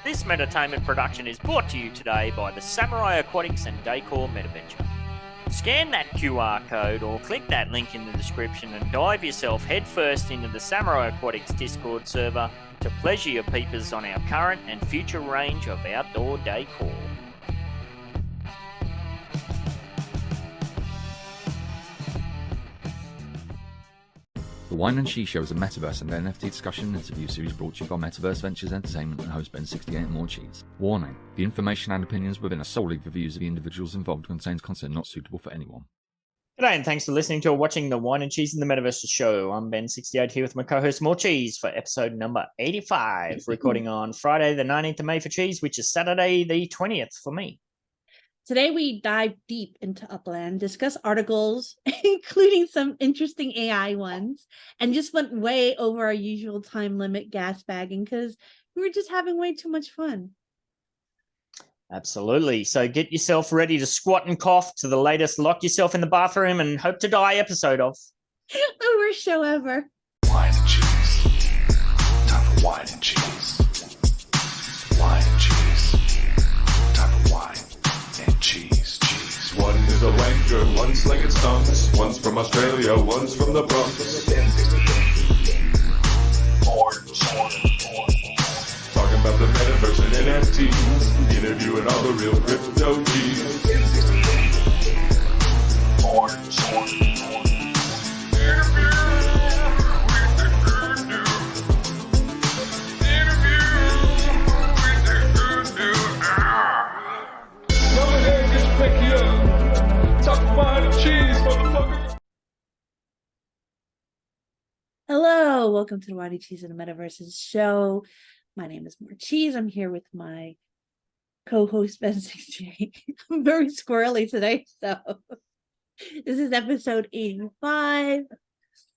This Meditainment production is brought to you today by the Samurai Aquatics and Decor Metaventure. Scan that QR code or click that link in the description and dive yourself headfirst into the Samurai Aquatics Discord server to pleasure your peepers on our current and future range of outdoor decor. The Whine and Cheese show is a Metaverse and NFT discussion and interview series brought to you by Metaverse Ventures Entertainment and host BEN68 and Morecheese. Warning: the information and opinions within are solely the views of the individuals involved and contains content not suitable for anyone. G'day and thanks for listening to or watching the Whine and Cheese in the Metaverses show. I'm BEN68 here with my co-host Morecheeese for episode number 85, recording on Friday the 19th of May for Cheese, which is Saturday the 20th for me. Today we dive deep into Upland, discuss articles, including some interesting AI ones, and just went way over our usual time limit gas bagging because we were just having way too much fun. Absolutely. So get yourself ready to squat and cough to the latest lock yourself in the bathroom and hope to die episode of The worst show ever. Whine and Cheese. Time for Whine and Cheese. Whine and Cheese. Time for Whine and Cheese. Cheese. One is a wanker, one's slinging stunts. One's from Australia, one's from the Bronx. Talking about the Metaverse and NFTs. Interviewing all the real crypto G's. Go ahead, get your pinky up. Talk Whine and Cheese, motherfucker. Hello, welcome to the Whine and Cheese in the Metaverses show. My name is Morecheeese. I'm here with my co-host BEN68. I'm very squirrely today, so this is episode 85.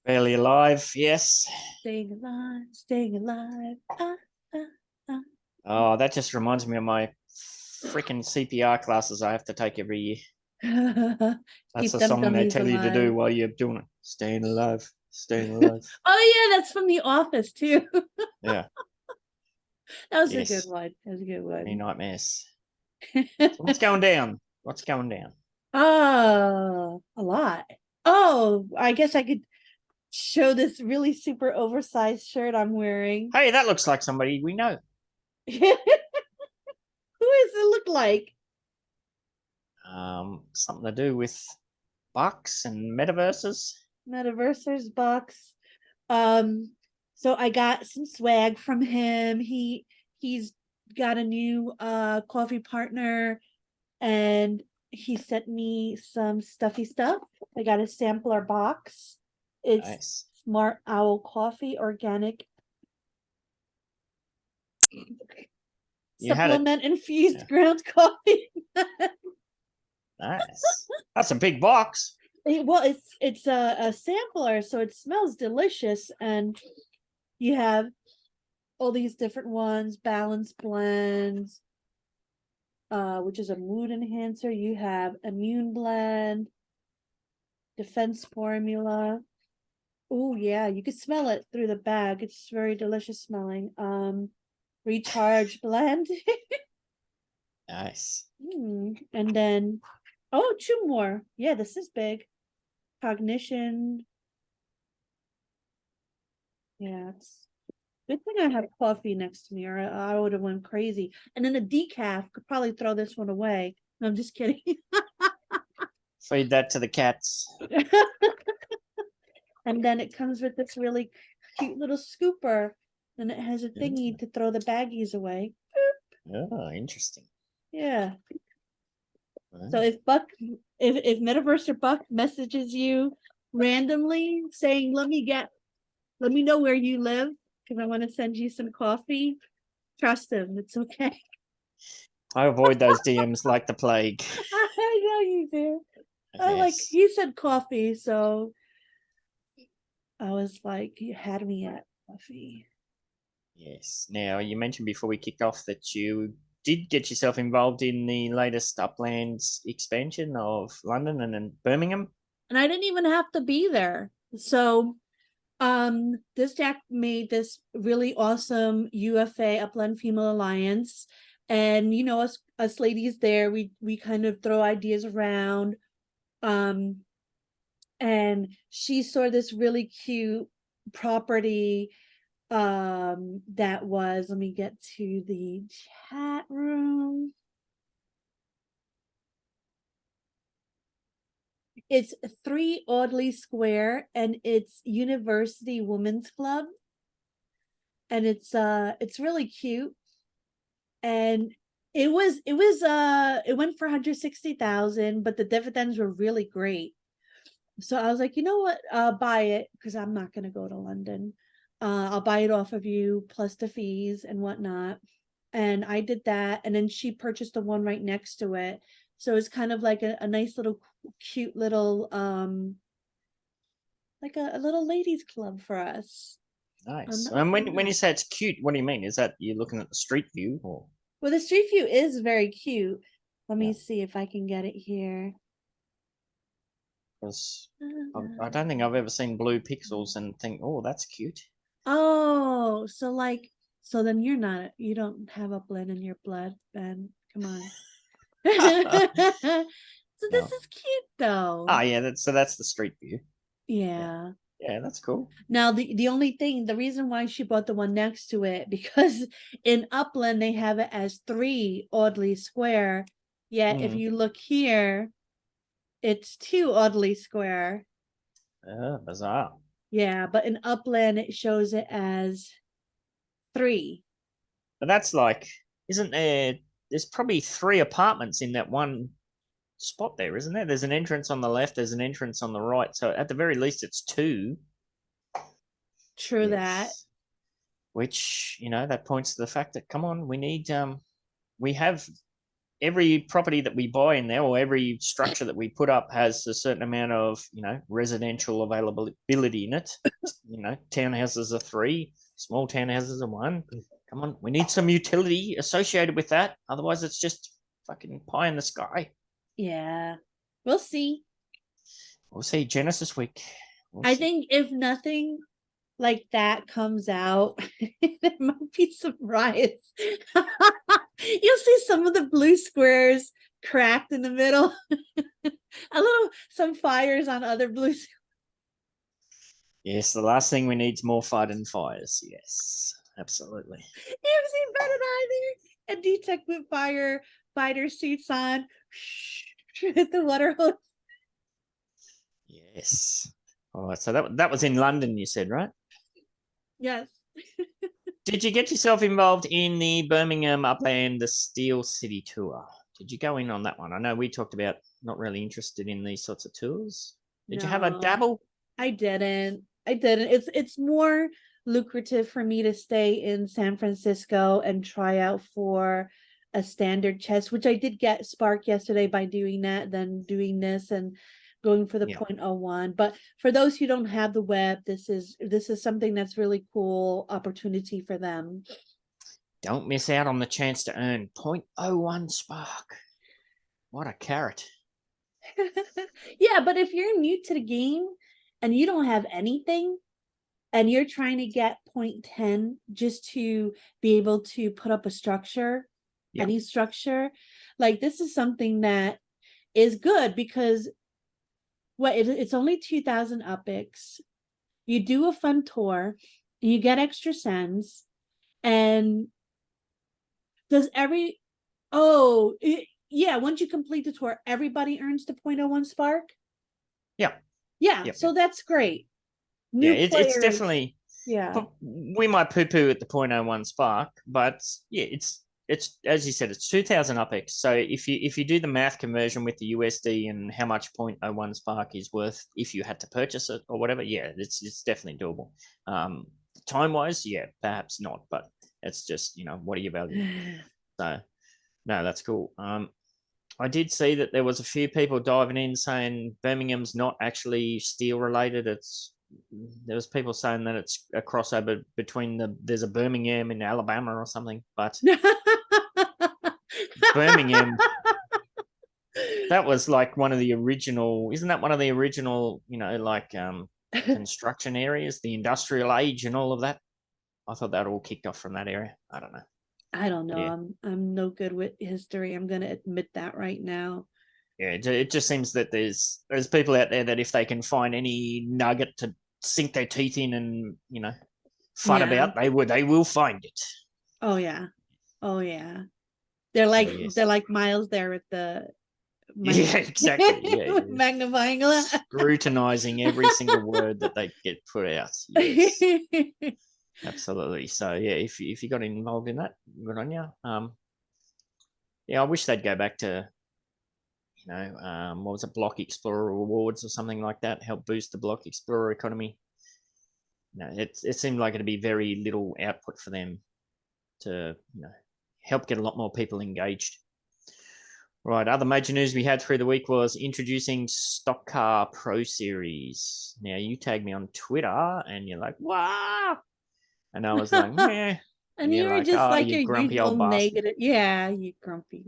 Barely alive, yes. Staying alive, staying alive. Oh, that just reminds me of my freaking CPR classes I have to take every year. That's Keep the them song they dummies tell you to do alive. while you're doing it. Staying alive, staying alive. Oh yeah, that's from The Office too. Yeah, That was Yes. a good one. That was a good any one. nightmares. So what's going down? What's going down? Oh, a lot. Oh, I guess I could show this really super oversized shirt I'm wearing. Hey, that looks like somebody we know. Who does it look like? Something to do with bucks and metaverses. Metaverses box. So I got some swag from him. He's got a new coffee partner, and he sent me some stuffy stuff. I got a sampler box. It's Nice. Smart Owl Coffee, organic You had it. supplement infused Yeah. ground coffee. Nice. That's a big box. Well, it's a sampler, so it smells delicious, and you have all these different ones, balance blends, which is a mood enhancer. You have immune blend, defense formula. Oh yeah, you can smell it through the bag. It's very delicious smelling. Recharge blend. Nice. And then two more. Yeah, this is big. Cognition. Yeah, it's good thing I have coffee next to me, or I would have went crazy. And then the decaf, could probably throw this one away. No, I'm just kidding. Feed that to the cats. And then it comes with this really cute little scooper, and it has a thingy to throw the baggies away. Oh, interesting. Yeah. Wow. So if Metaverse or Buck messages you randomly saying, let me know where you live because I want to send you some coffee, trust him. It's okay. I avoid those DMs like the plague. I know you do. I like, Yes. he said coffee, so I was like, you had me at coffee. Yes. Now, you mentioned before we kicked off that you did get yourself involved in the latest Uplands expansion of London and Birmingham. And I didn't even have to be there. So This Jack made this really awesome UFA Upland Female Alliance, and you know, us ladies there, we kind of throw ideas around. And she saw this really cute property that was, let me get to the chat room. It's 3 Audley Square, and it's University Women's Club, and it's really cute, and it went for 160,000, but the dividends were really great. So I was like, you know what, I'll buy it because I'm not going to go to London. I'll buy it off of you plus the fees and whatnot. And I did that, and then she purchased the one right next to it. So it's kind of like a nice little cute little like a little ladies club for us. Nice. And when you say it's cute, what do you mean? Is that you're looking at the street view, or? Well, the street view is very cute. Let me see if I can get it here. Because I don't think I've ever seen blue pixels and think, oh, that's cute. Oh, so then you don't have Upland in your blood, Ben. Come on. So this is cute though. Oh yeah, that's the street view. Yeah. Yeah, that's cool. Now the reason why she bought the one next to it, because in Upland they have it as 3 Audley Square. Yet if you look here, it's 2 Audley Square. Bizarre. Yeah, but in Upland it shows it as 3. But that's like, isn't there? There's probably 3 apartments in that one spot there, isn't there? There's an entrance on the left, there's an entrance on the right. So at the very least, it's 2. True that. Which, that points to the fact that, come on, we have every property that we buy in there, or every structure that we put up has a certain amount of, residential availability in it. Townhouses are 3, small townhouses are 1. Come on, we need some utility associated with that. Otherwise, it's just fucking pie in the sky. Yeah, we'll see. We'll see. Genesis week. I think if nothing like that comes out, there might be some riots. You'll see some of the blue squares cracked in the middle. Some fires on other blue squares. Yes, the last thing we need is more fighting fires. Yes, absolutely. You haven't seen Ben and I there? And D-Tech with fighter suits on. Hit the water hose. Yes. All right, so that was in London, you said, right? Yes. Did you get yourself involved in the Birmingham Upland, the Steel City tour? Did you go in on that one? I know we talked about not really interested in these sorts of tours. Did you have a dabble? I didn't. It's more lucrative for me to stay in San Francisco and try out for a standard chest, which I did get spark yesterday by doing that, than doing this and going for the 0.01. But for those who don't have the web, this is something that's really cool opportunity for them. Don't miss out on the chance to earn 0.01 spark. What a carrot. Yeah, but if you're new to the game and you don't have anything and you're trying to get 0.10 just to be able to put up a structure, any structure, like this is something that is good, because it's only 2,000 UPIX. You do a fun tour, you get extra cents, and once you complete the tour, everybody earns the 0.01 spark. So that's great. It's definitely, but we might poo-poo at the 0.01 spark, but it's as you said, it's 2,000 UPX. So if you do the math conversion with the USD and how much 0.01 spark is worth if you had to purchase it or whatever, it's definitely doable. Time wise, perhaps not, but it's just, what are you valuing? So no, that's cool. I did see that there was a few people diving in saying Birmingham's not actually steel related. There was people saying that it's a crossover between there's a Birmingham in Alabama or something, but Birmingham, that was like one of the original, isn't that one of the original, construction areas, the industrial age and all of that. I thought that all kicked off from that area. I don't know. I don't know. Yeah. I'm no good with history. I'm gonna admit that right now. Yeah, it just seems that there's people out there that if they can find any nugget to sink their teeth in and, you know, fud about, they will find it. Oh yeah. Oh yeah. They're like Miles there at the yeah, exactly. Yeah, magnifying glass, scrutinizing every single word that they get put out. Yes. Absolutely. So yeah, if you got involved in that, good on you. Yeah, I wish they'd go back to, you know, what was it, Block Explorer Awards or something like that, help boost the Block Explorer economy. You know, it seemed like it'd be very little output for them to, you know, help get a lot more people engaged. Right, other major news we had through the week was introducing Stock Car Pro Series. Now, you tagged me on Twitter and you're like, wow. And I was like, meh. And you were like, just oh, like you a grumpy usual old bastard. negative. Yeah, you grumpy.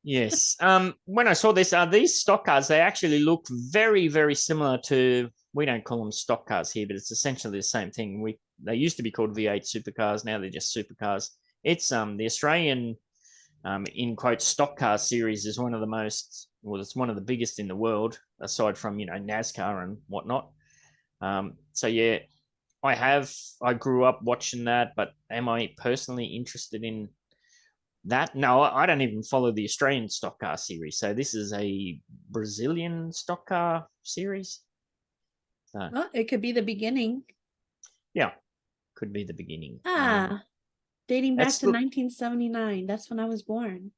Yes. When I saw this, these stock cars, they actually look very, very similar to, we don't call them stock cars here, but it's essentially the same thing. They used to be called V8 supercars. Now they're just supercars. It's the Australian, in quote, stock car series is one of the most, well, it's one of the biggest in the world, aside from, you know, NASCAR and whatnot. So yeah, I grew up watching that, but am I personally interested in that? No, I don't even follow the Australian stock car series. So this is a Brazilian stock car series. So, well, it could be the beginning. Yeah, could be the beginning. Dating back to 1979. That's when I was born.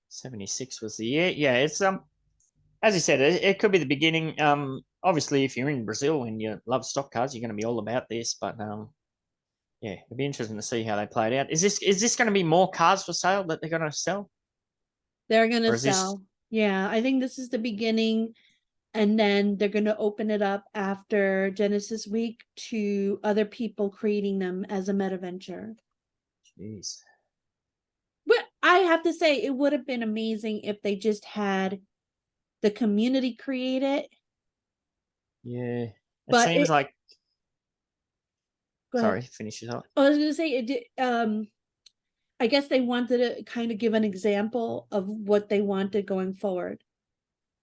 76 was the year. Yeah, it's as you said, it could be the beginning. Obviously, if you're in Brazil and you love stock cars, you're going to be all about this. But yeah, it'd be interesting to see how they play it out. Is this going to be more cars for sale that they're going to sell? They're going to sell. Yeah, I think this is the beginning. And then they're going to open it up after Genesis Week to other people creating them as a meta venture. Jeez. But I have to say, it would have been amazing if they just had the community create it. Yeah. It seems like... Sorry, finish it up. I was going to say, it did, I guess they wanted to kind of give an example of what they wanted going forward.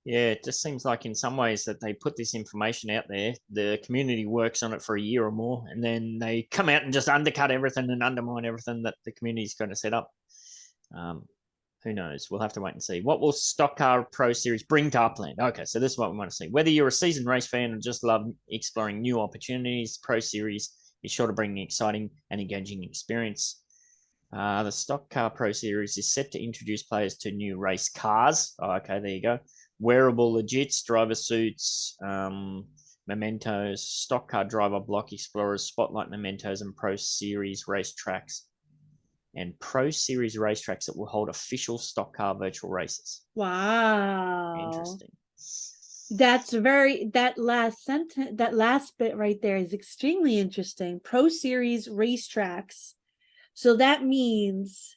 Yeah, it just seems like in some ways that they put this information out there, the community works on it for a year or more, and then they come out and just undercut everything and undermine everything that the community's going to set up. Who knows? We'll have to wait and see. What will Stock Car Pro Series bring to Upland? Okay, so this is what we want to see. Whether you're a seasoned race fan and just love exploring new opportunities, Pro Series is sure to bring an exciting and engaging experience. The Stock Car Pro Series is set to introduce players to new race cars. Oh, okay, there you go. Wearable legits, driver suits, mementos, stock car driver block explorers, spotlight mementos, and Pro Series racetracks. And Pro Series racetracks that will hold official stock car virtual races. Wow. Interesting. That last sentence, that last bit right there is extremely interesting. Pro Series racetracks. So that means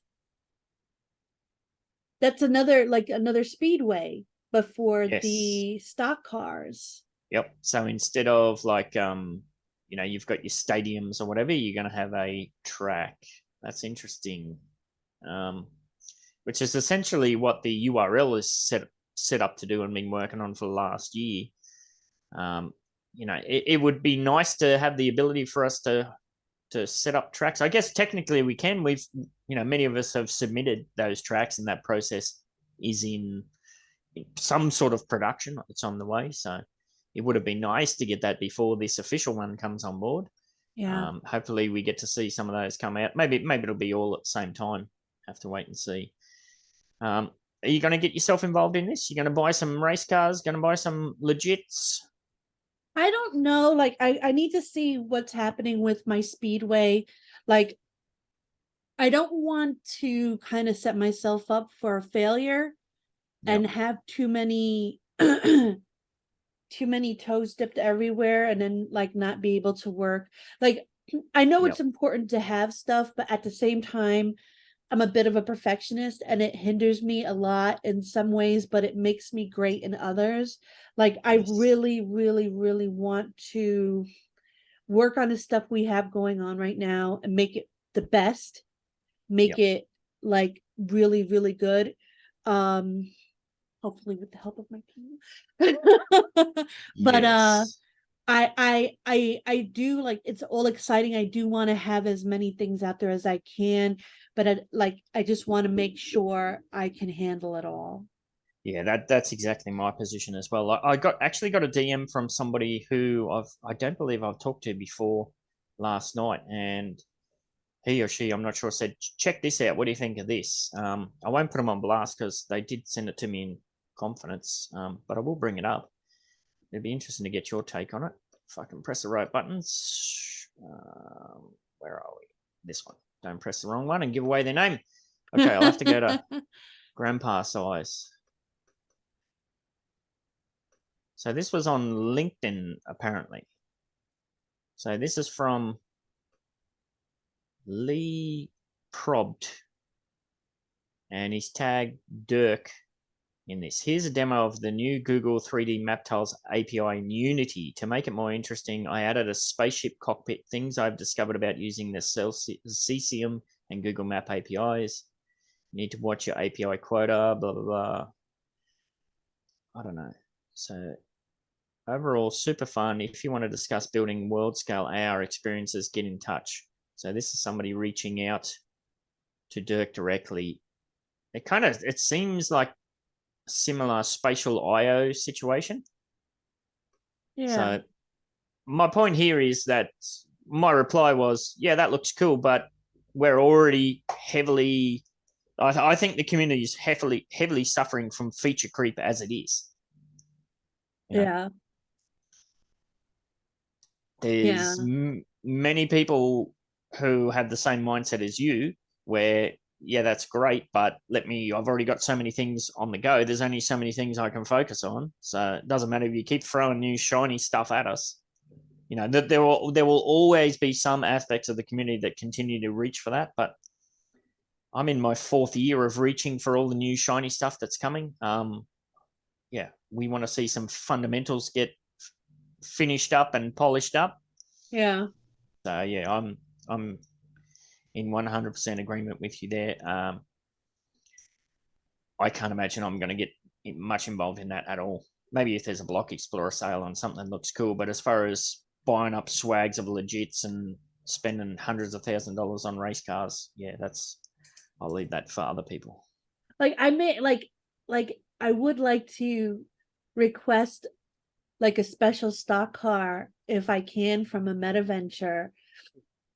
that's another speedway, but for the stock cars. Yep. So instead of like, you know, you've got your stadiums or whatever, you're going to have a track. That's interesting. Which is essentially what the URL is set up to do and been working on for the last year. You know, it would be nice to have the ability for us to set up tracks. I guess technically we can. We've, you know, many of us have submitted those tracks, and that process is in some sort of production. It's on the way. So it would have been nice to get that before this official one comes on board. Yeah. Hopefully we get to see some of those come out. Maybe it'll be all at the same time. Have to wait and see. Are you going to get yourself involved in this? You're going to buy some race cars? Going to buy some legits? I don't know. Like, I need to see what's happening with my speedway. Like, I don't want to kind of set myself up for a failure and have too many toes dipped everywhere and then like not be able to work. Like, I know it's important to have stuff, but at the same time, I'm a bit of a perfectionist, and it hinders me a lot in some ways, but it makes me great in others. Like I really, really, really want to work on the stuff we have going on right now and make it the best, make it like really, really good. Hopefully with the help of my team. But Yes. I do, like, it's all exciting. I do want to have as many things out there as I can, but I just want to make sure I can handle it all. Yeah, that's exactly my position as well. I actually got a DM from somebody who I don't believe I've talked to before last night, and he or she, I'm not sure, said, check this out. What do you think of this? I won't put them on blast because they did send it to me in confidence, but I will bring it up. It'd be interesting to get your take on it. If I can press the right buttons. Where are we? This one. Don't press the wrong one and give away their name. Okay, I'll have to go to grandpa size. So this was on LinkedIn, apparently. So this is from Lee Probt, and he's tagged Dirk in this. Here's a demo of the new Google 3D Map Tiles API in Unity. To make it more interesting, I added a spaceship cockpit, things I've discovered about using the Cesium and Google Map APIs. You need to watch your API quota, blah, blah, blah. I don't know. So overall, super fun. If you want to discuss building world scale AR experiences, get in touch. So this is somebody reaching out to Dirk directly. It seems like a similar spatial IO situation. Yeah. So my point here is that my reply was, yeah, that looks cool, but we're already heavily, I think the community is heavily suffering from feature creep as it is. You know? Yeah. There's many people who have the same mindset as you, where, yeah, that's great, but I've already got so many things on the go. There's only so many things I can focus on. So it doesn't matter if you keep throwing new shiny stuff at us. You know, there will always be some aspects of the community that continue to reach for that. But I'm in my 4th year of reaching for all the new shiny stuff that's coming. Yeah, we want to see some fundamentals get finished up and polished up. Yeah. So yeah, I'm in 100% agreement with you there. I can't imagine I'm going to get much involved in that at all. Maybe if there's a Block Explorer sale on something that looks cool, but as far as buying up swags of legits and spending hundreds of $1,000s on race cars, yeah, I'll leave that for other people. Like I may like I would like to request like a special stock car if I can from a Metaventure,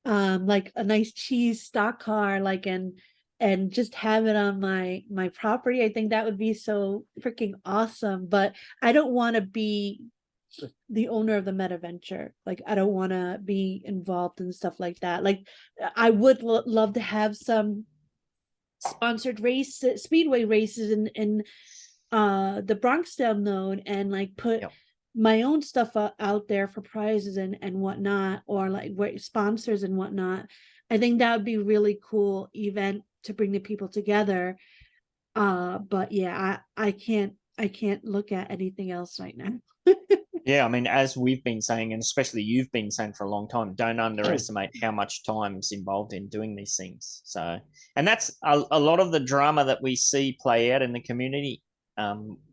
like a nice cheese stock car, like and just have it on my property. I think that would be so freaking awesome. But I don't want to be the owner of the Metaventure. Like I don't want to be involved in stuff like that. Like I would love to have some sponsored speedway races in the Bronxdale node, and like put my own stuff out there for prizes and whatnot, or like sponsors and whatnot. I think that would be really cool event to bring the people together. But yeah, I can't look at anything else right now. Yeah, I mean, as we've been saying, and especially you've been saying for a long time, don't underestimate how much time's involved in doing these things. So, and that's a lot of the drama that we see play out in the community,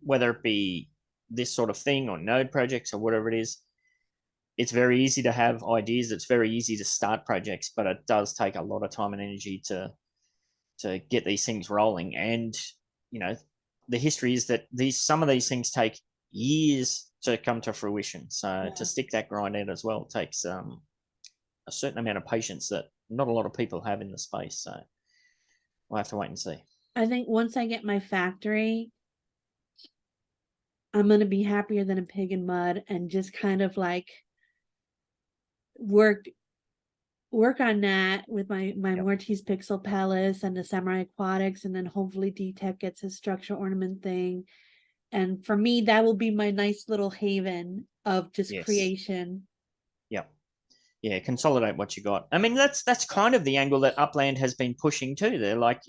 whether it be this sort of thing or node projects or whatever it is. It's very easy to have ideas. It's very easy to start projects, but it does take a lot of time and energy to get these things rolling. And, you know, the history is that some of these things take years to come to fruition. So to stick that grind out as well takes a certain amount of patience that not a lot of people have in the space. So we'll have to wait and see. I think once I get my factory, I'm going to be happier than a pig in mud, and just kind of like work on that with my Morecheeese Pixel Palace and the Samurai Aquatics, and then hopefully D-Tech gets his structural ornament thing. And for me, that will be my nice little haven of just creation. Yeah. Yeah, consolidate what you got. I mean, that's kind of the angle that Upland has been pushing too. They're like,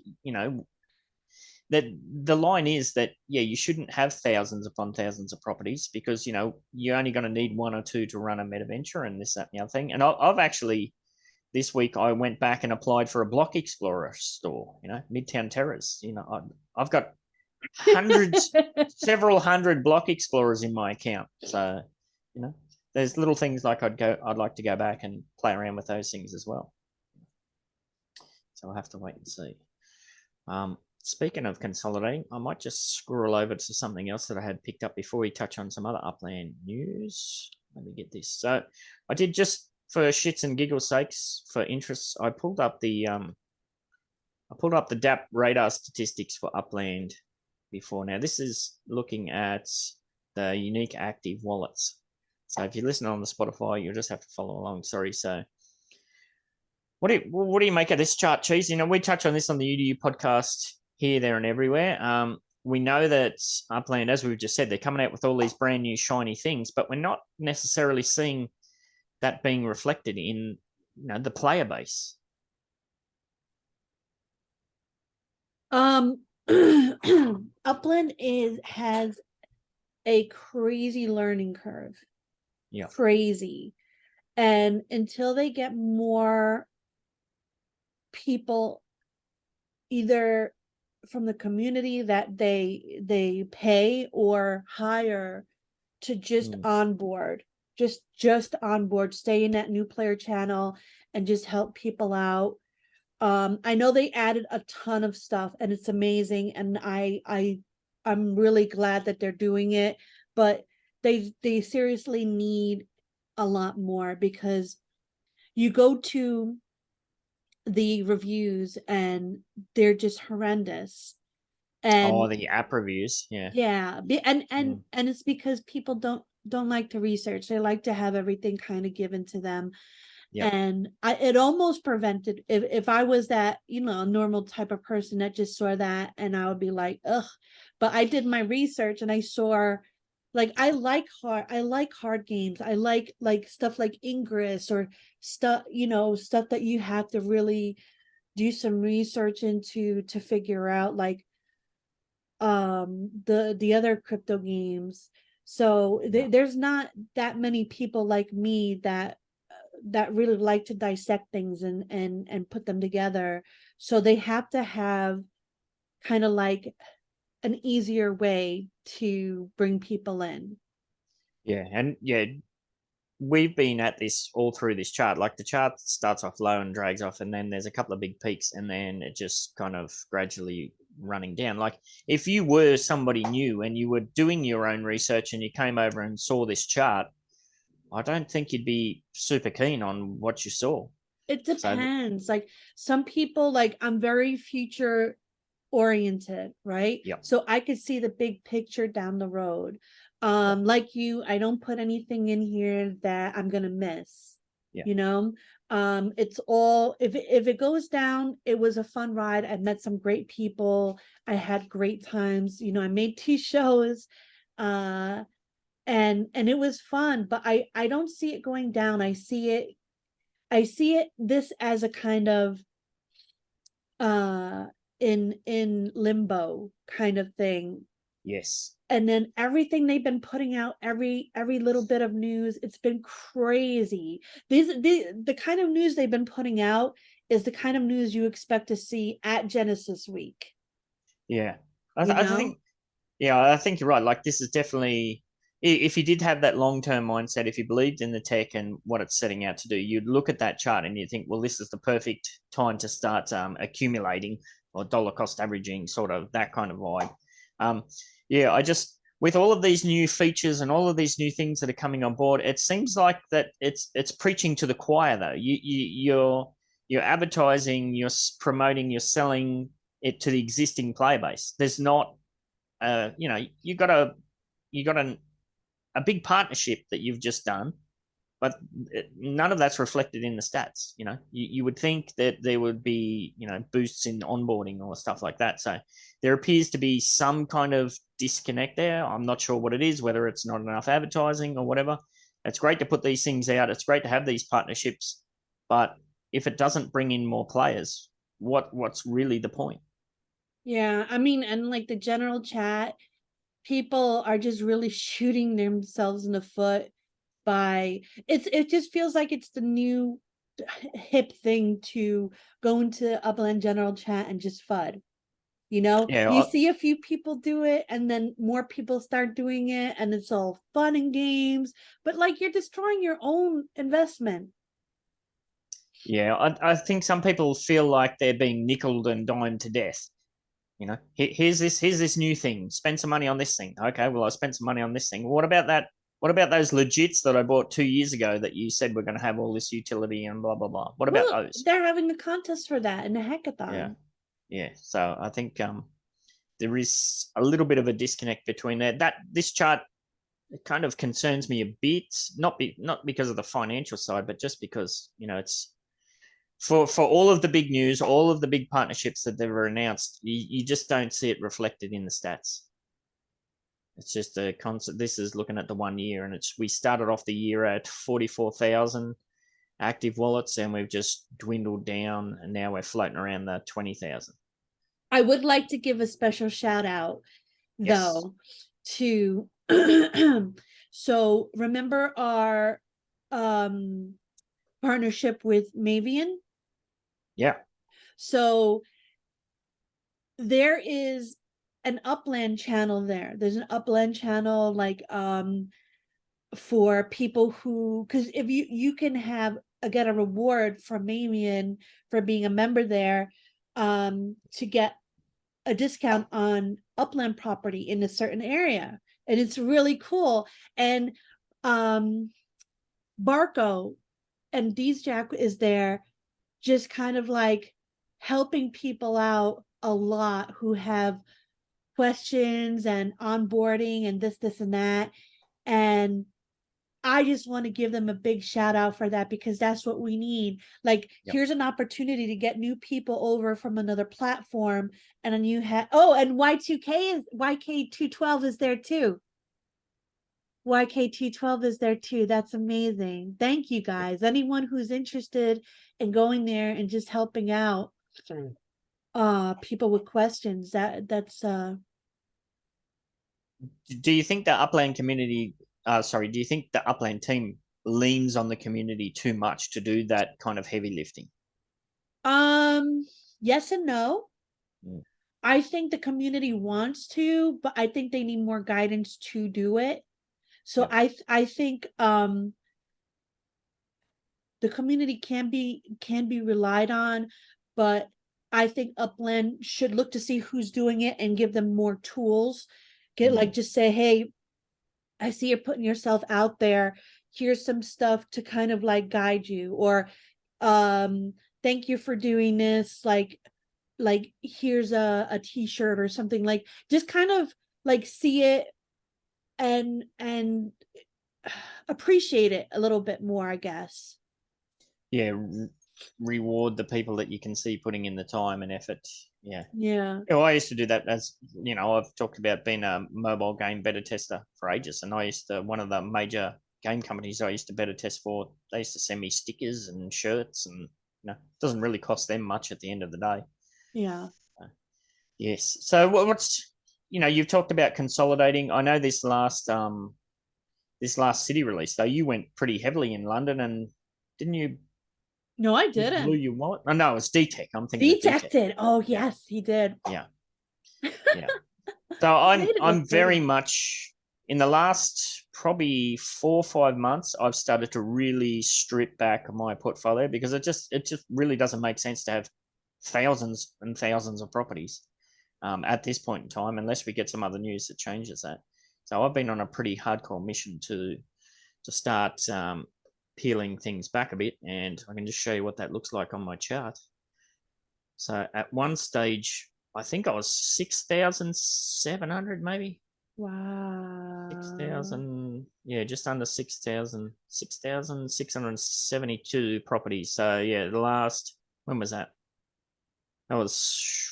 that the line is that, yeah, you shouldn't have thousands upon thousands of properties because, you're only going to need one or two to run a MetaVenture and this, that, and the other thing. And I've actually, this week, I went back and applied for a Block Explorer store, Midtown Terrace. I've got several hundred Block Explorers in my account. So, there's little things like I'd like to go back and play around with those things as well. So I'll have to wait and see. Speaking of consolidating, I might just scroll over to something else that I had picked up before we touch on some other Upland news. Let me get this. So I did, just for shits and giggles sakes, for interest, I pulled up the DApp radar statistics for Upland before. Now this is looking at the unique active wallets. So if you listen on the Spotify, you'll just have to follow along. Sorry. So what do you make of this chart, Cheese? We touch on this on the UDU podcast here, there, and everywhere. We know that Upland, as we've just said, they're coming out with all these brand new shiny things, but we're not necessarily seeing that being reflected in the player base. Upland has a crazy learning curve. Yeah. Crazy. And until they get more people, either from the community that they pay or hire to just onboard, just onboard, stay in that new player channel and just help people out. I know they added a ton of stuff and it's amazing, and I'm really glad that they're doing it, but they seriously need a lot more, because you go to the reviews and they're just horrendous. And the app reviews, and it's because people don't like to research. They like to have everything kind of given to them. Yep. And it almost prevented, if I was that, normal type of person that just saw that, and I would be like, ugh. But I did my research and I saw, like, I like hard games. I like stuff like Ingress, or stuff that you have to really do some research into to figure out, like the other crypto games. So there's not that many people like me that really like to dissect things and put them together. So they have to have kind of like an easier way to bring people in. Yeah, and we've been at this all through this chart. Like, the chart starts off low and drags off, and then there's a couple of big peaks, and then it just kind of gradually running down. Like, if you were somebody new and you were doing your own research and you came over and saw this chart, I don't think you'd be super keen on what you saw. It depends. Like, some people, like, I'm very future oriented, right? Yep. So I could see the big picture down the road. Like you, I don't put anything in here that I'm gonna miss. It's all, if it goes down, it was a fun ride. I met some great people. I had great times. I made 2 shows, and it was fun. But I don't see it going down. I see it this as a kind of in limbo kind of thing. Yes. And then everything they've been putting out, every little bit of news, it's been crazy. The kind of news they've been putting out is the kind of news you expect to see at Genesis Week. Yeah. I think you're right. Like, this is definitely, if you did have that long-term mindset, if you believed in the tech and what it's setting out to do, you'd look at that chart and you think, well, this is the perfect time to start accumulating, or dollar cost averaging, sort of that kind of vibe. With all of these new features and all of these new things that are coming on board, it seems like that it's preaching to the choir, though. You're advertising, you're promoting, you're selling it to the existing player base. There's not, you got a big partnership that you've just done, but none of that's reflected in the stats. You would think that there would be, boosts in onboarding or stuff like that. So there appears to be some kind of disconnect there. I'm not sure what it is, whether it's not enough advertising or whatever. It's great to put these things out. It's great to have these partnerships, but if it doesn't bring in more players, what's really the point? Yeah, I mean, and like the general chat, people are just really shooting themselves in the foot by it just feels like it's the new hip thing to go into Upland general chat and just FUD. Yeah, You see a few people do it and then more people start doing it and it's all fun and games, but like you're destroying your own investment. Yeah, I think some people feel like they're being nickeled and dimed to death. Here's this new thing. Spend some money on this thing. Okay, well, I spent some money on this thing. What about that? What about those legits that I bought 2 years ago that you said were going to have all this utility and blah blah blah? What about those? They're having a contest for that in a hackathon. Yeah. So I think there is a little bit of a disconnect between there. This chart, it kind of concerns me a bit, not because of the financial side, but just because it's for all of the big news, all of the big partnerships that they've announced, you just don't see it reflected in the stats. It's just a concept. This is looking at the 1 year, and we started off the year at 44,000 active wallets, and we've just dwindled down, and now we're floating around the 20,000. I would like to give a special shout out, though, to so remember our partnership with Mavian? Yeah. So there is an Upland channel there. There's an Upland channel like for people who, because if you can get a reward from Mavian for being a member there to get a discount on Upland property in a certain area, and it's really cool. And Barco and Jack is there just kind of like helping people out a lot who have questions and onboarding and this and that. And I just want to give them a big shout out for that, because that's what we need. Like, here's an opportunity to get new people over from another platform. And then you have, and YK212 is there too. YK212 is there too. That's amazing. Thank you guys. Anyone who's interested in going there and just helping out people with questions, that's Do you think the Upland community do you think the Upland team leans on the community too much to do that kind of heavy lifting? Yes and no. I think the community wants to, but I think they need more guidance to do it. So I think the community can be relied on, but I think Upland should look to see who's doing it and give them more tools. Just say, hey, I see you're putting yourself out there. Here's some stuff to kind of like guide you, or thank you for doing this. Like here's a t-shirt or something, like just kind of like see it and appreciate it a little bit more, I guess. Yeah, reward the people that you can see putting in the time and effort. Yeah. Well, I used to do that, as I've talked about being a mobile game beta tester for ages, and one of the major game companies I used to beta test for, they used to send me stickers and shirts, and it doesn't really cost them much at the end of the day. Yes. So what's you've talked about consolidating. I know this last city release though, you went pretty heavily in London, and didn't you? No, I didn't. Blew your wallet? Oh, no, it's DTech. I'm thinking DTech did. Oh, yes, he did. Yeah. So I'm very much in the last probably 4 or 5 months, I've started to really strip back my portfolio, because it just really doesn't make sense to have thousands and thousands of properties at this point in time, unless we get some other news that changes that. So I've been on a pretty hardcore mission to start peeling things back a bit, and I can just show you what that looks like on my chart. So at one stage, I think I was 6,700 maybe. Wow. 6,000, just under 6,000, 6,672 properties. So when was that? That was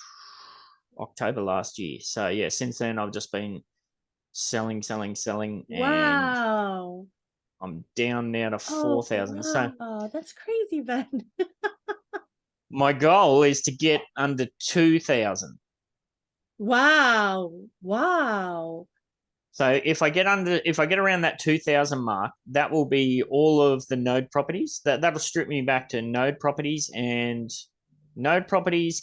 October last year. So since then I've just been selling. Wow. I'm down now to 4,000. So wow, that's crazy, Ben. my goal is to get under 2,000. Wow. Wow. So if I get around that 2,000 mark, that will be all of the node properties. That'll strip me back to node properties,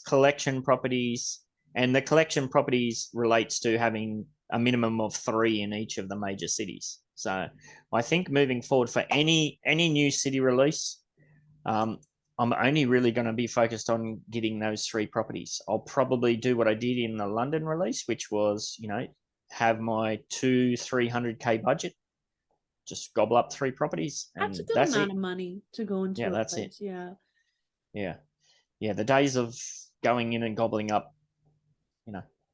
collection properties, and the collection properties relates to having a minimum of 3 in each of the major cities. So I think moving forward for any new city release, I'm only really going to be focused on getting those 3 properties. I'll probably do what I did in the London release, which was, have my 300K budget, just gobble up 3 properties. And That's a good amount of money to go into a place. Yeah. Yeah. The days of going in and gobbling up,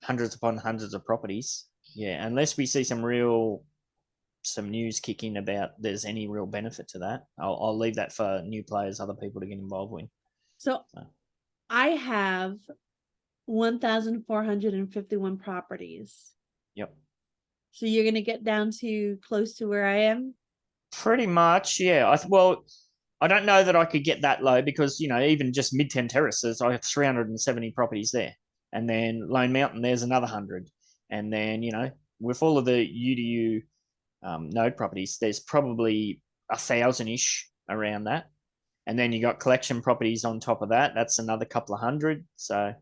hundreds upon hundreds of properties. Yeah. Unless we see some news kick in about there's any real benefit to that, I'll leave that for new players, other people to get involved with. So I have 1,451 properties. Yep. So you're going to get down to close to where I am? Pretty much, yeah. I don't know that I could get that low because, even just Midtown Terraces, I have 370 properties there. And then Lone Mountain, there's another 100. And then, with all of the UDU node properties, there's probably 1,000-ish around that. And then you got collection properties on top of that. That's another couple of 100. So,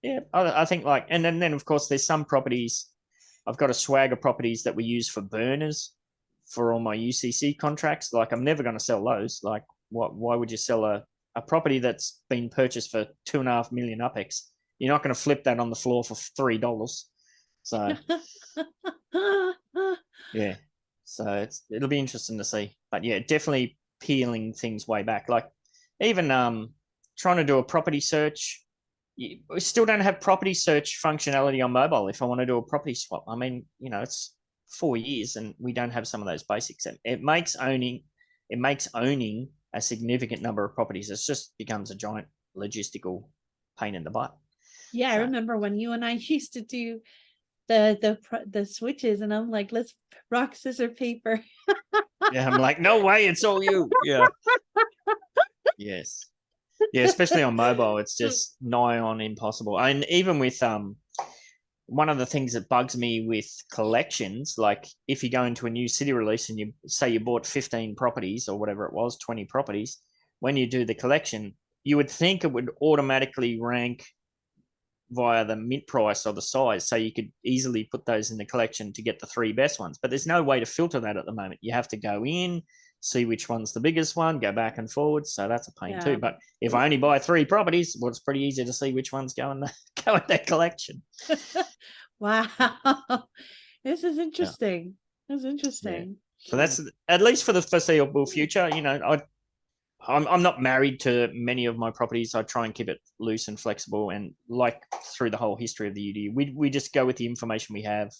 yeah, I think and then, of course, there's some properties. I've got a swag of properties that we use for burners for all my UCC contracts. Like, I'm never going to sell those. Like, why would you sell a property that's been purchased for 2.5 million UPEX? You're not going to flip that on the floor for $3. So, yeah. So it'll be interesting to see. But yeah, definitely peeling things way back. Like, even trying to do a property search. We still don't have property search functionality on mobile if I want to do a property swap. I mean, it's 4 years and we don't have some of those basics. It makes owning a significant number of properties. It just becomes a giant logistical pain in the butt. Yeah, I remember when you and I used to do the switches, and I'm like, let's rock, scissors, paper. Yeah, I'm like, no way, it's all you. Yeah. Yes. Yeah, especially on mobile, it's just nigh on impossible. And even with one of the things that bugs me with collections, like if you go into a new city release and you say you bought 15 properties or whatever it was, 20 properties, when you do the collection, you would think it would automatically rank via the mint price or the size. So you could easily put those in the collection to get the 3 best ones. But there's no way to filter that at the moment. You have to go in, see which one's the biggest one, go back and forward. So that's a pain too. But if I only buy 3 properties, well, it's pretty easy to see which ones go in that collection. Wow. This is interesting. Yeah. That's interesting. Yeah. So that's at least for the foreseeable future. I'm not married to many of my properties. I try and keep it loose and flexible. And like through the whole history of the UD, we just go with the information we have.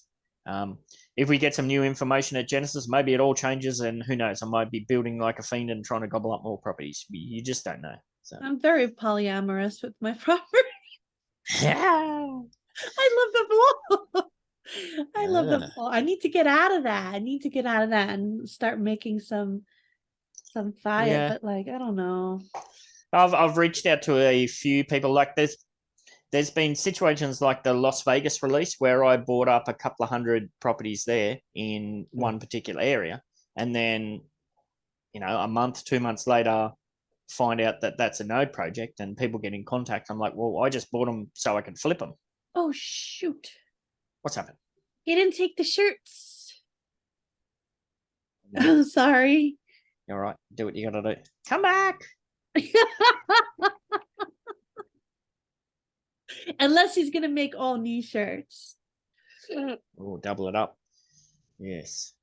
If we get some new information at Genesis, maybe it all changes, and who knows, I might be building like a fiend and trying to gobble up more properties. You just don't know. So I'm very polyamorous with my property. Yeah. I love them all. I love them all. I need to get out of that. And start making some fire. Yeah. But like, I don't know. I've reached out to a few people. Like there's been situations like the Las Vegas release where I bought up a couple of 100 properties there in one particular area. And then, a month, 2 months later, find out that that's a node project and people get in contact. I'm like, well, I just bought them so I can flip them. Oh, shoot. What's happened? He didn't take the shirts. I'm sorry. All right. Do what you got to do. Come back. Unless he's going to make all new shirts. Oh, double it up. Yes.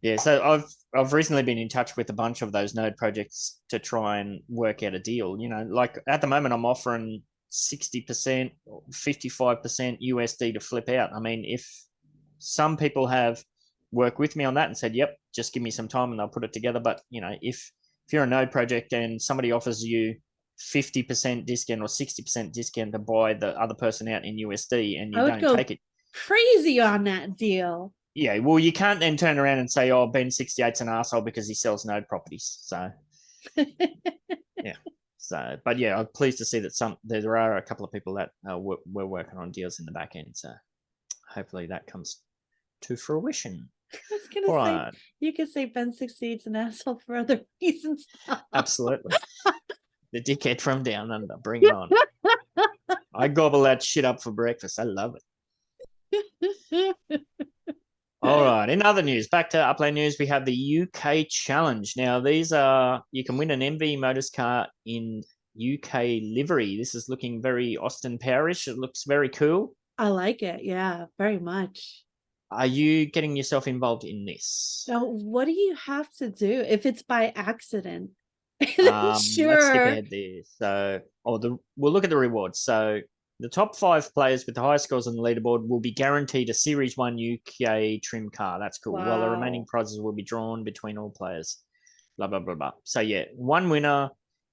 Yeah, so I've recently been in touch with a bunch of those node projects to try and work out a deal. Like at the moment I'm offering 60%, 55% USD to flip out. I mean, if some people have worked with me on that and said, yep, just give me some time and I'll put it together. But, if you're a node project and somebody offers you 50% discount or 60% discount to buy the other person out in USD and you don't take it. Crazy on that deal. Yeah, well, you can't then turn around and say, "Oh, Ben68's an asshole because he sells node properties." So, yeah. So, but yeah, I'm pleased to see that there are a couple of people that we're working on deals in the back end. So, hopefully that comes to fruition. I was gonna All say right. you could say Ben68's an asshole for other reasons. Absolutely. The dickhead from down under. Bring it on. I gobble that shit up for breakfast. I love it. All right. In other news, back to Upland news, we have the UK Challenge. Now, these are, you can win an MV Motors car in UK livery. This is looking very Austin Powerish. It looks very cool. I like it. Yeah, very much. Are you getting yourself involved in this? So what do you have to do if it's by accident? Let's skip Sure. ahead there. So, we'll look at the rewards. So, the top 5 players with the highest scores on the leaderboard will be guaranteed a Series 1 UK trim car. That's cool. While the remaining Wow. prizes will be drawn between all players. Blah, blah, blah, blah. So, yeah, 1 winner,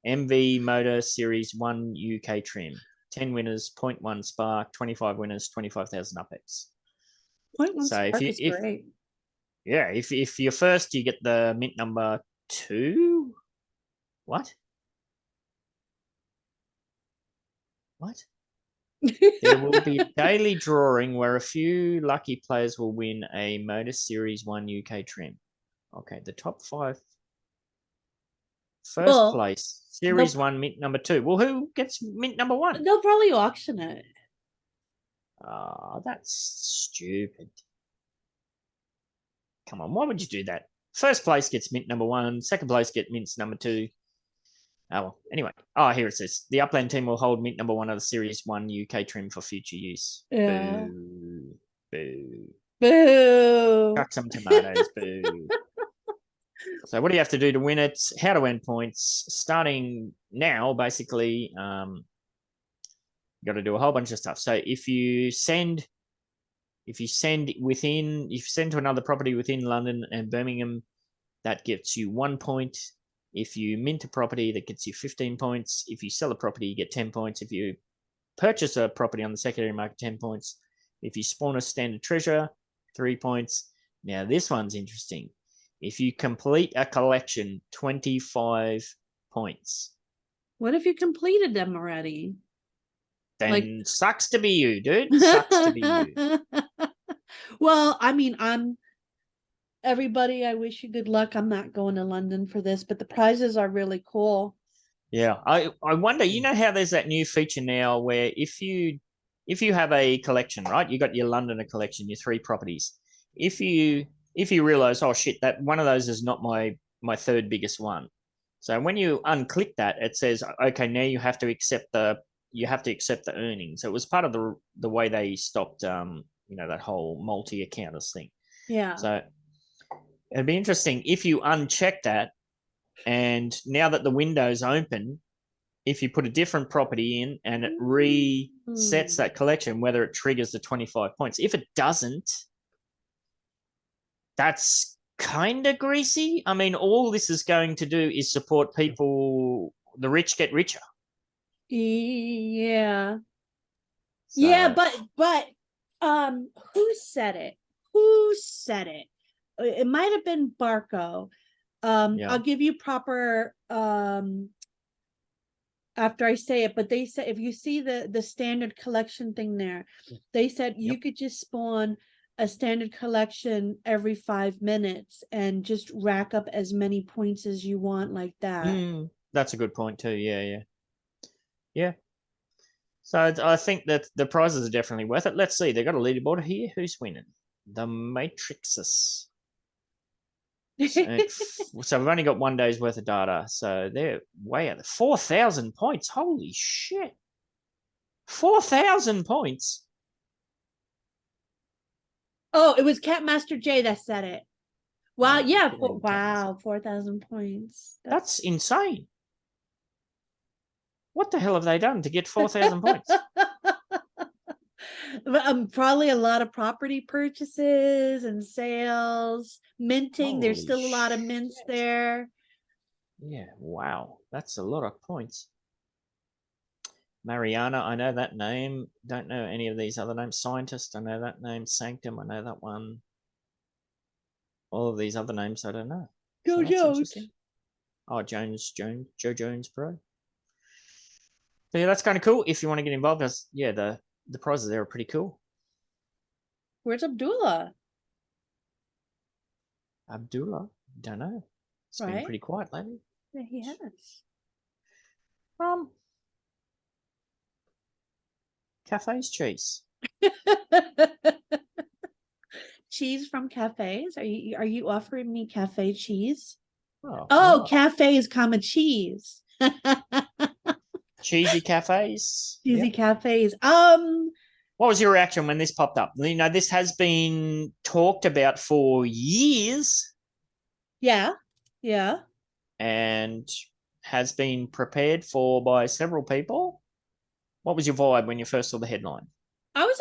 MV Motor Series 1 UK trim. 10 winners, 0.1 Spark. 25 winners, 25,000 UpX. 0.1 So, spark is great. Yeah, if you're first, you get the mint number 2. What? What? There will be a daily drawing where a few lucky players will win a Motor Series 1 UK trim. Okay, the top 5. First place, Series 1, mint number 2. Well, who gets mint number 1? They'll probably auction it. Oh, that's stupid. Come on, why would you do that? First place gets mint number 1. Second place gets mints number 2. Oh, well, anyway. Oh, here it says. The Upland team will hold mint number 1 of the Series 1 UK trim for future use. Yeah. Boo. Boo. Boo. Chuck some tomatoes. Boo. So what do you have to do to win it? How to win points. Starting now, basically, you got to do a whole bunch of stuff. So if you send to another property within London and Birmingham, that gets you 1 point. If you mint a property, that gets you 15 points. If you sell a property, you get 10 points. If you purchase a property on the secondary market, 10 points. If you spawn a standard treasure, 3 points. Now, this one's interesting. If you complete a collection, 25 points. What if you completed them already? Then sucks to be you, dude. Sucks to be you. Well, I mean, everybody, I wish you good luck. I'm not going to London for this, but the prizes are really cool. Yeah, I wonder, you know how there's that new feature now where if you have a collection, right? You got your Londoner collection, your 3 properties. If you realize, oh shit, that one of those is not my third biggest one. So when you unclick that, it says, okay, now you have to accept the earnings. So it was part of the way they stopped that whole multi-accounters thing. Yeah. So it'd be interesting if you uncheck that, and now that the window's open, if you put a different property in and it resets that collection, whether it triggers the 25 points. If it doesn't, that's kind of greasy. I mean, all this is going to do is support people, the rich get richer. Yeah. So, yeah, but who said it? It might have been Barco. Yeah. I'll give you proper after I say it, but they said if you see the standard collection thing there, they said you could just spawn a standard collection every 5 minutes and just rack up as many points as you want like that. That's a good point too. Yeah. So I think that the prizes are definitely worth it. Let's see. They've got a leaderboard here. Who's winning? The Matrixes. So we've only got 1 day's worth of data. So they're way out. 4,000 points. Holy shit. 4,000 points. Oh, it was Catmaster J that said it. Wow. Yeah. Wow. 4,000 points. That's insane. What the hell have they done to get 4,000 points? Probably a lot of property purchases and sales, minting. There's still a lot of mints there. Yeah, wow. That's a lot of points. Mariana, I know that name. Don't know any of these other names. Scientist, I know that name. Sanctum, I know that one. all of these other names I don't know. Joe that's Jones. interesting. Oh, Joe Jones Pro. So yeah, that's kind of cool. If you want to get involved, the prizes there are pretty cool. Where's Abdullah? Abdullah, don't know. It's been pretty quiet lately. Yeah, he has. Cafes cheese. Cheese from cafes? Are you offering me cafe cheese? Oh, cafes, comma cheese. Cheesy cafes. Cheesy cafes. What was your reaction when this popped up? You know, this has been talked about for years. Yeah. And has been prepared for by several people. What was your vibe when you first saw the headline? I was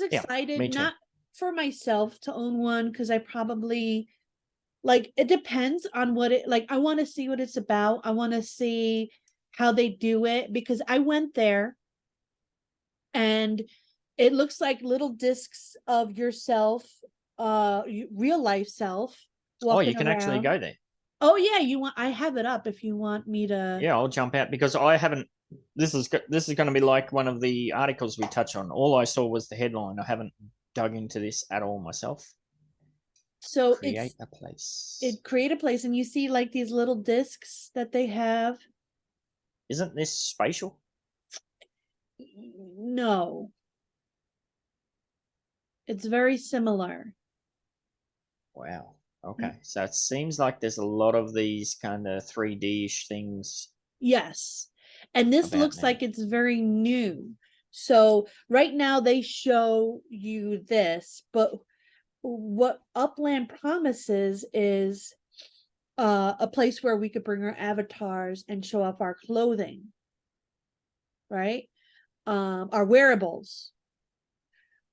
excited. Me too. Not for myself to own one, because I probably it depends on what it I want to see what it's about. I want to see how they do it, because I went there and it looks like little discs of yourself, real life self. Oh, you can actually go there. Oh yeah, I have it up if you want me to. Yeah, I'll jump out because I haven't. This is going to be like one of the articles we touch on. All I saw was the headline. I haven't dug into this at all myself. So create a place. Create a place, and you see like these little discs that they have. Isn't this spatial? No. It's very similar. Wow. Okay. So it seems like there's a lot of these kind of 3D-ish things. Yes. And this looks like it's very new. So right now they show you this, but what Upland promises is a place where we could bring our avatars and show off our clothing, right? Our wearables.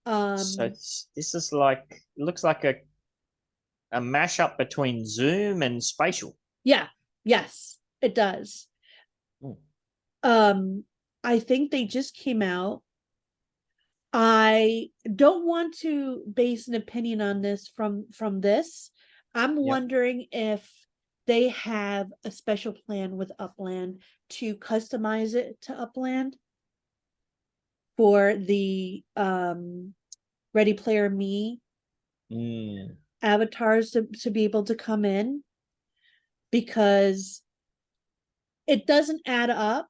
So this is like, looks like a mashup between Zoom and spatial. Yeah. Yes, it does. I think they just came out. I don't want to base an opinion on this from this. I'm wondering if they have a special plan with Upland to customize it to Upland for the Ready Player Me avatars to be able to come in, because it doesn't add up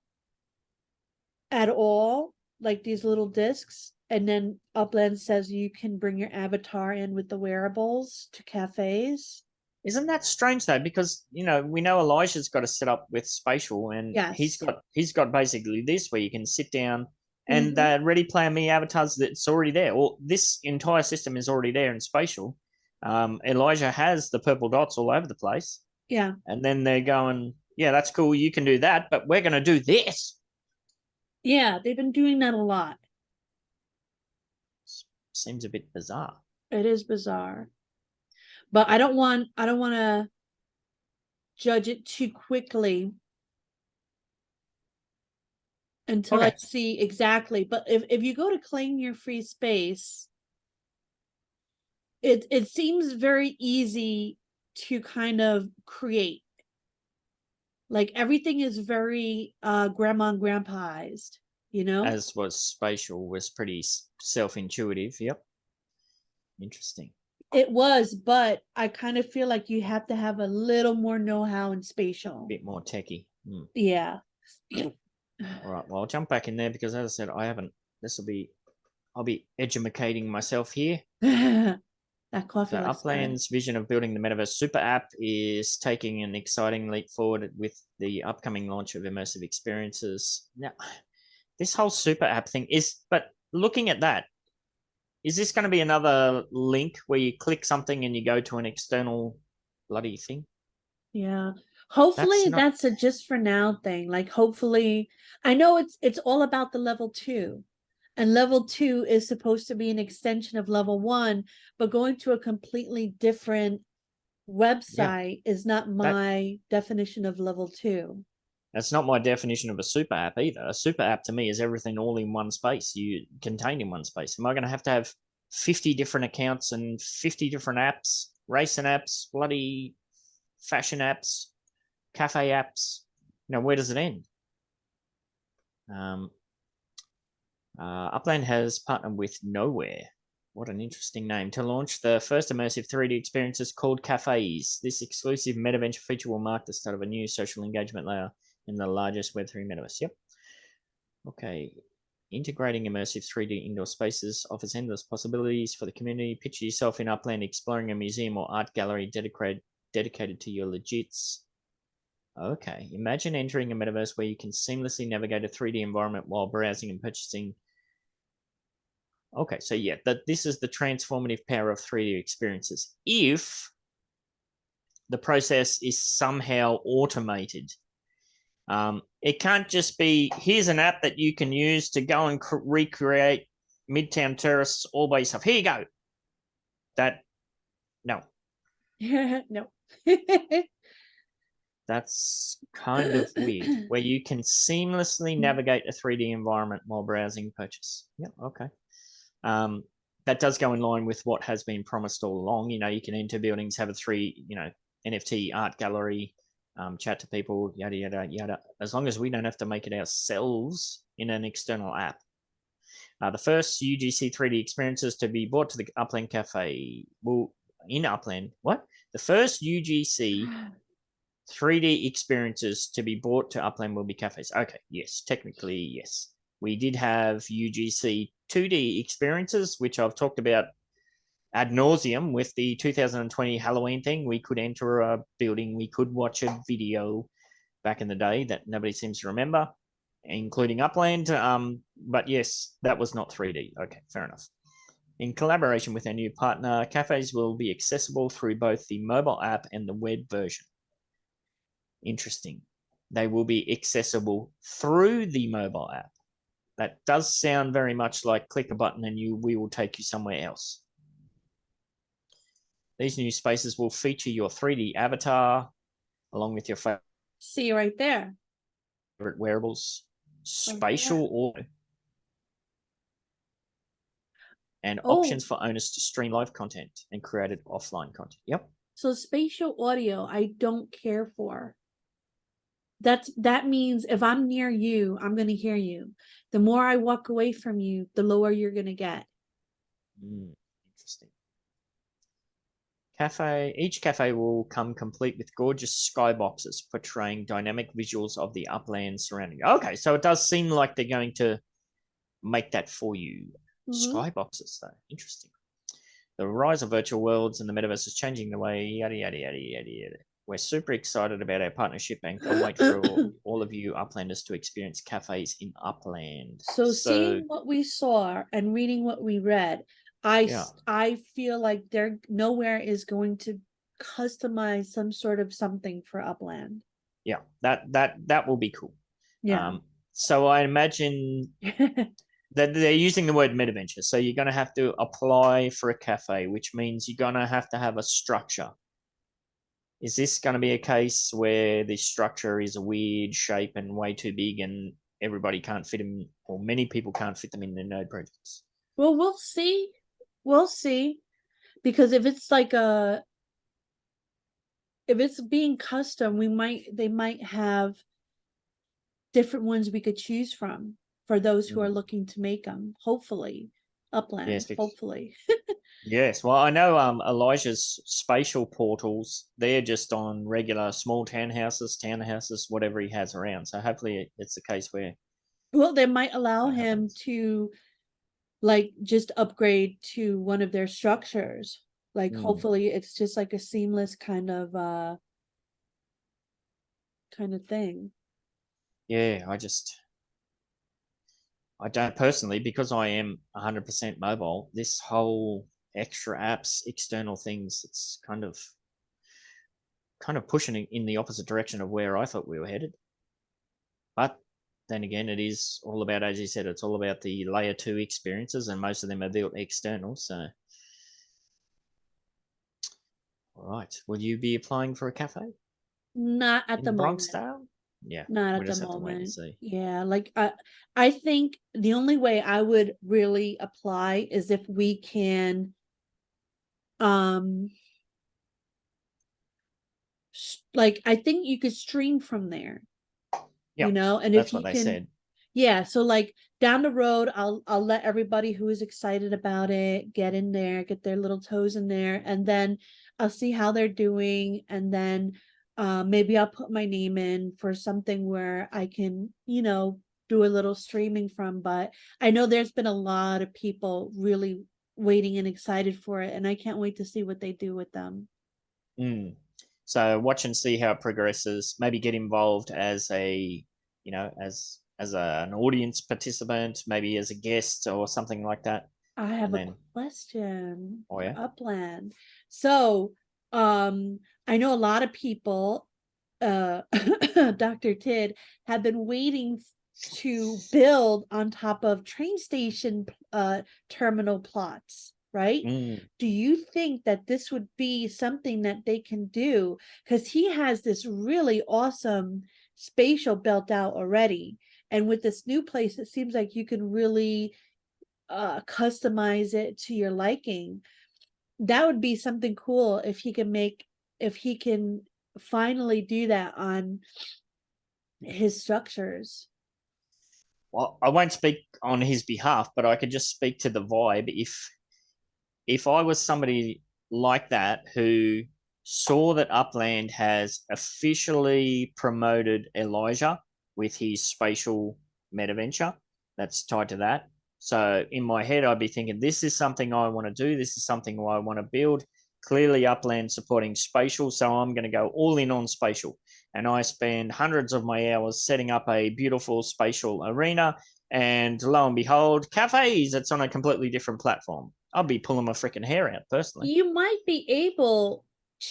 at all, like these little discs. And then Upland says you can bring your avatar in with the wearables to cafes. Isn't that strange though? Because we know Elijah's got to set up with spatial, and he's got basically this where you can sit down and Ready Player Me avatars that's already there. Well, this entire system is already there in spatial. Elijah has the purple dots all over the place. Yeah. And then they're going, yeah, that's cool. You can do that, but we're going to do this. Yeah, they've been doing that a lot. Seems a bit bizarre. It is bizarre. But I don't want to judge it too quickly until I see exactly. But if you go to claim your free space, it seems very easy to kind of create. Like everything is very grandma and grandpaized, As was spatial, was pretty self-intuitive. Yep. Interesting. It was, but I kind of feel like you have to have a little more know-how in spatial. A bit more techie. Yeah. All right. Well, I'll jump back in there because, as I said, I'll be educating myself here. That coffee. So Upland's vision of building the Metaverse super app is taking an exciting leap forward with the upcoming launch of immersive experiences. Now, this whole super app thing but looking at that, is this going to be another link where you click something and you go to an external bloody thing? Yeah. Hopefully that's a just for now thing. Like hopefully, I know it's all about the level 2. And level 2 is supposed to be an extension of level 1, but going to a completely different website is not my definition of level 2. That's not my definition of a super app either. A super app to me is everything all in one space. Contained in one space. Am I going to have 50 different accounts and 50 different apps racing apps, bloody fashion apps, cafe apps. Where does it end? Upland has partnered with Nowhere. What an interesting name, to launch the first immersive 3D experiences called Cafes. This exclusive meta-venture feature will mark the start of a new social engagement layer in the largest Web3 metaverse. Yep. Okay. Integrating immersive 3D indoor spaces offers endless possibilities for the community. Picture yourself in Upland exploring a museum or art gallery dedicated to your legits. Okay. Imagine entering a metaverse where you can seamlessly navigate a 3D environment while browsing and purchasing. Okay, so yeah, this is the transformative power of 3D experiences. If the process is somehow automated, it can't just be, here's an app that you can use to go and recreate Midtown Terrace all by yourself. Here you go. No. No. That's kind of weird, where you can seamlessly navigate a 3D environment while browsing purchase. Yeah, okay. That does go in line with what has been promised all along. You can enter buildings, have a NFT art gallery, chat to people, yada, yada, yada, as long as we don't have to make it ourselves in an external app. The first UGC 3D experiences to be brought to the Upland Cafe in Upland. What? The first UGC 3D experiences to be brought to Upland will be cafes. Okay, yes, technically, yes. We did have UGC 2D experiences, which I've talked about ad nauseum with the 2020 Halloween thing. We could enter a building, we could watch a video back in the day that nobody seems to remember, including Upland. But yes, that was not 3D. Okay, fair enough. In collaboration with our new partner, cafes will be accessible through both the mobile app and the web version. Interesting. They will be accessible through the mobile app. That does sound very much like click a button and we will take you somewhere else. These new spaces will feature your 3D avatar along with your favorite. See right there. Wearables, spatial audio, and options for owners to stream live content and created offline content. Yep. So spatial audio, I don't care for. That means if I'm near you, I'm going to hear you. The more I walk away from you, the lower you're going to get. Interesting. Each cafe will come complete with gorgeous skyboxes portraying dynamic visuals of the upland surrounding. Okay, so it does seem like they're going to make that for you. Skyboxes, though. Interesting. The rise of virtual worlds and the metaverse is changing the way, yada, yada, yada, yada, yada. We're super excited about our partnership and can't wait for all of you Uplanders to experience cafes in Upland. So seeing what we saw and reading what we read, I feel like Nowhere is going to customize some sort of something for Upland. Yeah, that will be cool. Yeah. So I imagine that they're using the word metaventure. So you're going to have to apply for a cafe, which means you're going to have a structure. Is this going to be a case where the structure is a weird shape and way too big and everybody can't fit them, or many people can't fit them in their node projects? Well, we'll see. We'll see. Because if it's if it's being custom, they might have different ones we could choose from for those who are looking to make them. Hopefully. Upland, yes, hopefully. Yes, well, I know Elijah's spatial portals, they're just on regular small townhouses, whatever he has around. So hopefully it's the case where... Well, they might allow him to, just upgrade to one of their structures. Hopefully it's just like a seamless kind of thing. Yeah, I don't personally, because I am 100% mobile, this whole extra apps, external things, it's kind of pushing in the opposite direction of where I thought we were headed. But then again, it is all about, as you said, it's all about the layer 2 experiences, and most of them are built external. So, all right, will you be applying for a cafe? Not at the moment. Bronxdale? Yeah, not at the moment. Yeah, I think the only way I would really apply is if we can like, I think you could stream from there, Yeah, you know, and if that's what he they can, said. yeah, so like down the road, I'll let everybody who is excited about it get in there, get their little toes in there, and then I'll see how they're doing, and then maybe I'll put my name in for something where I can, you know, do a little streaming from. But I know there's been a lot of people really waiting and excited for it, and I can't wait to see what they do with them. Mm. So watch and see how it progresses. Maybe get involved as a, you know, an audience participant, maybe as a guest or something like that. I have And a then, question oh for yeah, Upland. So, I know a lot of people, Dr. Tid, have been waiting to build on top of train station terminal plots, right? mm, Do you think that this would be something that they can do? Because he has this really awesome spatial built out already. And with this new place, it seems like you can really customize it to your liking. That would be something cool if he can make, if he can finally do that on his structures. well, I won't speak on his behalf, but I could just speak to the vibe. If I was somebody like that who saw that Upland has officially promoted Elijah with his spatial meta venture that's tied to that. So in my head, I'd be thinking, this is something I want to do. This is something I want to build. Clearly, Upland supporting spatial. So I'm going to go all in on spatial. And I spend hundreds of my hours setting up a beautiful spatial arena. And lo and behold, cafes, it's on a completely different platform. I'll be pulling my freaking hair out personally. You might be able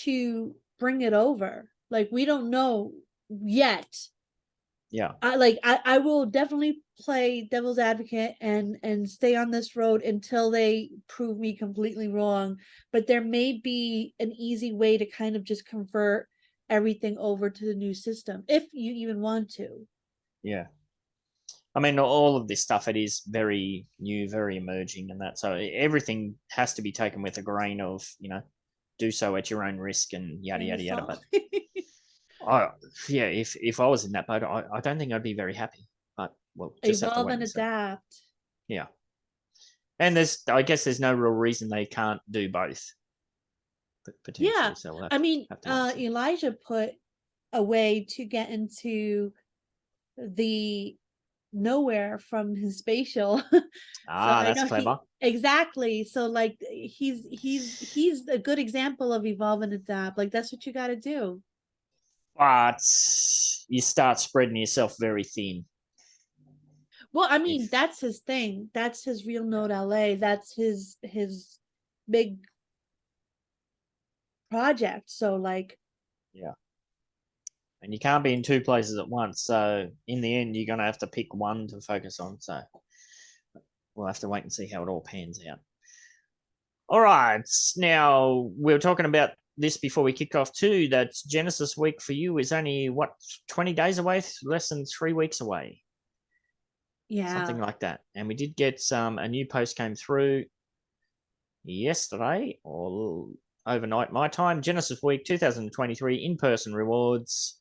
to bring it over. Like, we don't know yet. Yeah. I will definitely play devil's advocate and stay on this road until they prove me completely wrong. But there may be an easy way to kind of just convert everything over to the new system if you even want to. Yeah. I mean, all of this stuff, it is very new, very emerging, and that. So everything has to be taken with a grain of, you know, do so at your own risk and yada, yada, yada. But yeah, if I was in that boat, I don't think I'd be very happy. But we'll just have to Evolve wait and and see. adapt. Yeah. And I guess there's no real reason they can't do both potentially. Yeah. So we'll I mean, have to wait and see. Elijah put a way to get into the nowhere from his spatial. So I That's know clever. exactly. So like he's a good example of evolve and adapt. Like that's what you got to do. But you start spreading yourself very thin. Well, I mean, If that's his thing. That's his real Node LA. That's his big project. So like, yeah. And you can't be in two places at once. So in the end, you're going to have to pick one to focus on. So we'll have to wait and see how it all pans out. All right. Now, we were talking about this before we kicked off too, that Genesis week for you is only, what, 20 days away? Less than 3 weeks away. yeah. Something like that. And we did get a new post came through yesterday or overnight my time. Genesis week 2023 in-person rewards.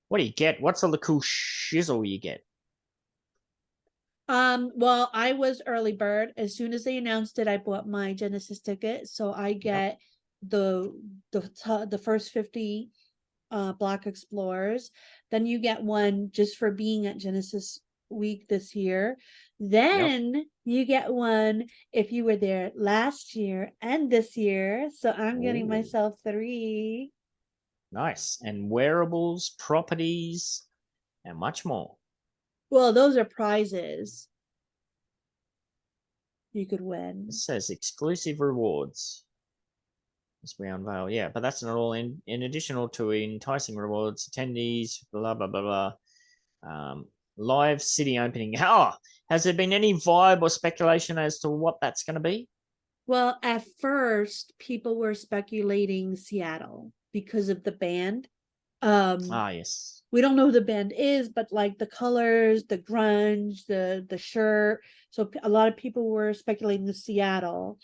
What do you get? What's all the cool shizzle you get? Well, I was early bird. As soon as they announced it, I bought my Genesis ticket. So I get the first 50 block explorers. Then you get one just for being at Genesis week this year. Then you get one if you were there last year and this year. So I'm getting Ooh. myself 3. Nice. And wearables, properties, and much more. Well, those are prizes you could win. It says exclusive rewards as we unveil. Yeah, but that's not all. In additional to enticing rewards, attendees, blah, blah, blah, blah. Live city opening. Oh, has there been any vibe or speculation as to what that's going to be? Well, at first, people were speculating Seattle because of the band. Yes. We don't know who the band is, but like the colors, the grunge, the shirt. So a lot of people were speculating the Seattle.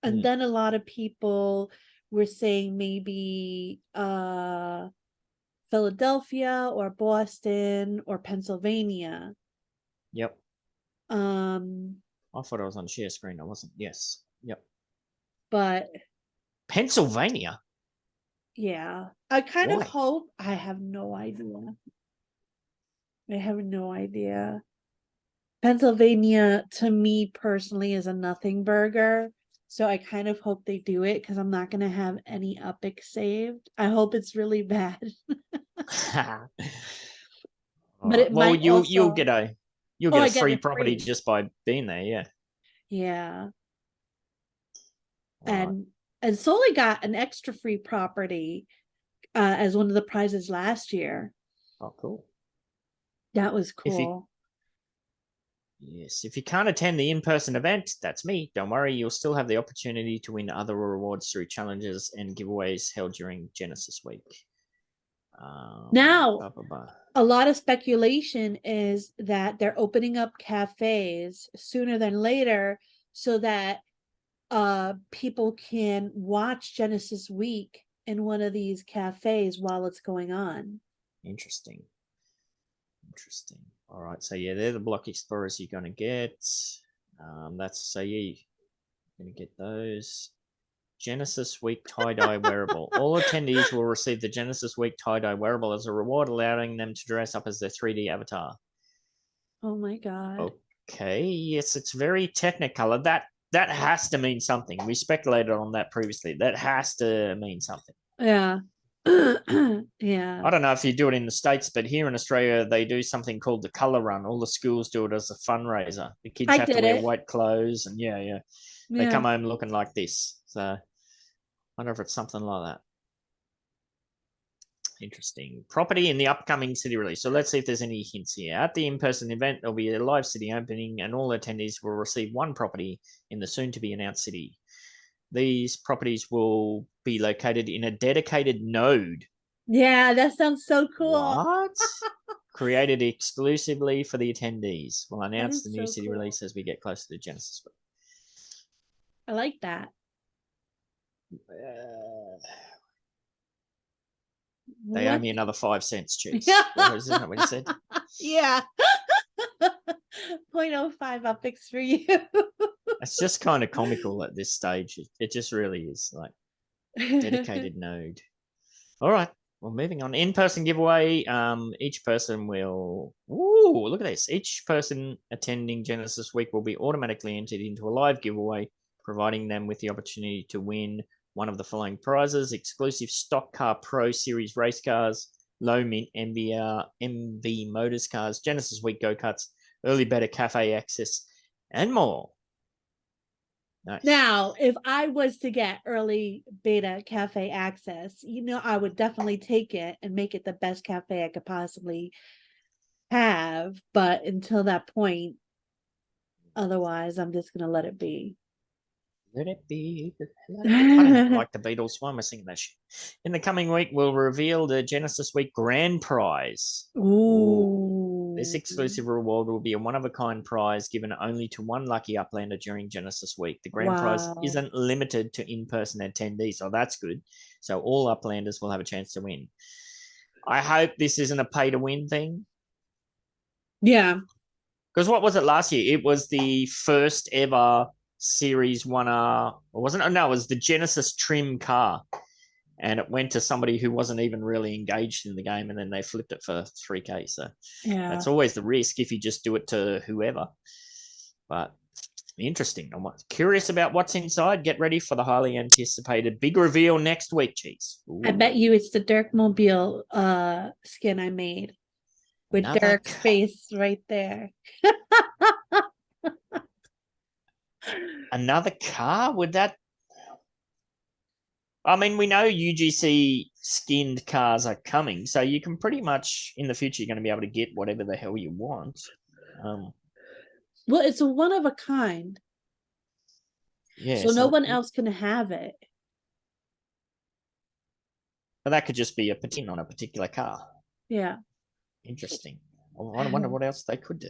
And then a lot of people were saying maybe Philadelphia or Boston or Pennsylvania. Yep. I thought I was on share screen. I wasn't. Yes. Yep. But Pennsylvania. yeah, I kind of Why? hope. I have no idea. Pennsylvania, to me personally, is a nothing burger. So I kind of hope they do it because I'm not going to have any epics saved. I hope it's really bad. But it well, might you'll also. get a I get free it property free. just by being there. Yeah. Yeah. Right. And Sully got an extra free property as one of the prizes last year. Oh, cool. That was cool. Yes, if you can't attend the in-person event, that's me. Don't worry, you'll still have the opportunity to win other rewards through challenges and giveaways held during Genesis Week. Now, blah, blah, blah. A lot of speculation is that they're opening up cafes sooner than later so that people can watch Genesis Week in one of these cafes while it's going on. Interesting. All right, so yeah, they're the block explorers you're going to get. That's so yeah, you're going to get those. Genesis Week tie-dye wearable. All attendees will receive the Genesis Week tie-dye wearable as a reward, allowing them to dress up as their 3D avatar. Oh my god. Okay, yes, it's very technicolor. That has to mean something. We speculated on that previously. That has to mean something. Yeah. Yeah. I don't know if you do it in the States, but here in Australia, they do something called the color run. All the schools do it as a fundraiser. The kids have to wear white clothes, and yeah. They come home looking like this. So I wonder if it's something like that. Interesting. Property in the upcoming city release. So let's see if there's any hints here. At the in-person event, there'll be a live city opening, and all attendees will receive one property in the soon-to-be-announced city. These properties will be located in a dedicated node. Yeah, that sounds so cool. What? Created exclusively for the attendees. We'll announce the new so city cool. release as we get closer to Genesis. I like that. They owe me another 5 cents, Cheese. Isn't that what you said? Yeah. 0.05 epics for you. It's just kind of comical at this stage. It just really is like dedicated node. All right. Well, moving on. In-person giveaway. Each person will. Ooh, look at this. Each person attending Genesis Week will be automatically entered into a live giveaway, providing them with the opportunity to win one of the following prizes: exclusive Stock Car Pro Series race cars, low mint MV Motors cars, Genesis Week go-karts, early beta cafe access, and more. Nice. Now, if I was to get early beta cafe access, I would definitely take it and make it the best cafe I could possibly have. But until that point, otherwise, I'm just going to let it be. Let it be. Like the Beatles. Why am I singing that shit? In the coming week, we'll reveal the Genesis Week grand prize. Ooh. This exclusive reward will be a one-of-a-kind prize given only to one lucky Uplander during Genesis Week. The grand prize isn't limited to in-person attendees, so that's good. So all Uplanders will have a chance to win. I hope this isn't a pay-to-win thing. Yeah. Because what was it last year? It was the first ever Series 1R, or wasn't it? No, it was the Genesis trim car. And it went to somebody who wasn't even really engaged in the game, and then they flipped it for 3K. So that's always the risk if you just do it to whoever. But interesting. I'm curious about what's inside. Get ready for the highly anticipated big reveal next week, Cheese. Ooh. I bet you it's the Dirk Mobile skin I made with Dirk's face right there. Another car? Would that... I mean, we know UGC skinned cars are coming, so you can pretty much, in the future, you're going to be able to get whatever the hell you want. Well, it's a one of a kind. Yeah. So no one else can have it. But that could just be a patin on a particular car. Yeah. Interesting. I wonder what else they could do.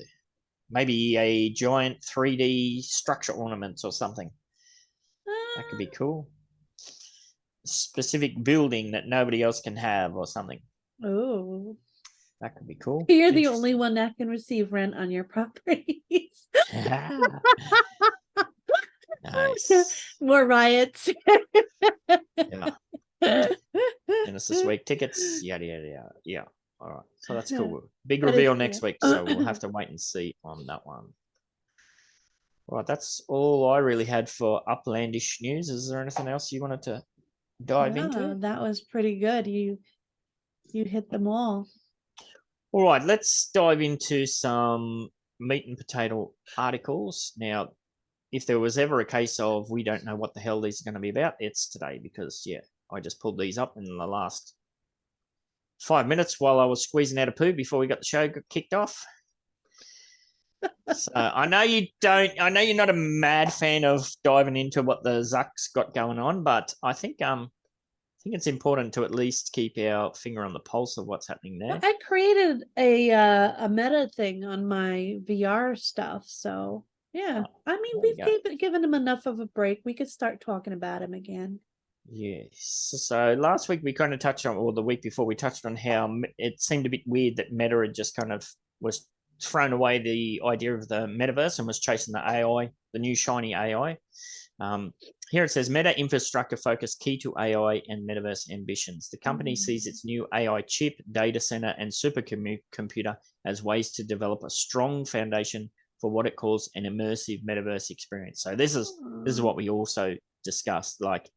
Maybe a giant 3D structure ornaments or something. That could be cool. Specific building that nobody else can have or something. Oh, That could be cool. you're the only one that can receive rent on your properties. Nice. More riots. Yeah. Genesis week tickets. Yada yada yada. Yeah. All right. So that's cool. Big That is reveal cool. next week. So we'll have to wait and see on that one. All right. That's all I really had for uplandish news. Is there anything else you wanted to dive into? That was pretty good. You hit them all. All right. Let's dive into some meat and potato articles. Now, if there was ever a case of we don't know what the hell these are going to be about, it's today because, yeah, I just pulled these up in the last 5 minutes while I was squeezing out a poo before we got the show kicked off. So I know you're not a mad fan of diving into what the Zuck's got going on, but I think it's important to at least keep our finger on the pulse of what's happening there. I created a meta thing on my VR stuff, so yeah. I mean, we've given him enough of a break. We could start talking about him again. Yes. So last week we kind of touched on, or the week before we touched on how it seemed a bit weird that Meta had just kind of was thrown away the idea of the metaverse and was chasing the AI, the new shiny AI. Here it says Meta infrastructure focus key to AI and metaverse ambitions. The company sees its new AI chip, data center, and supercomputer as ways to develop a strong foundation for what it calls an immersive metaverse experience. So this is what we also discussed, like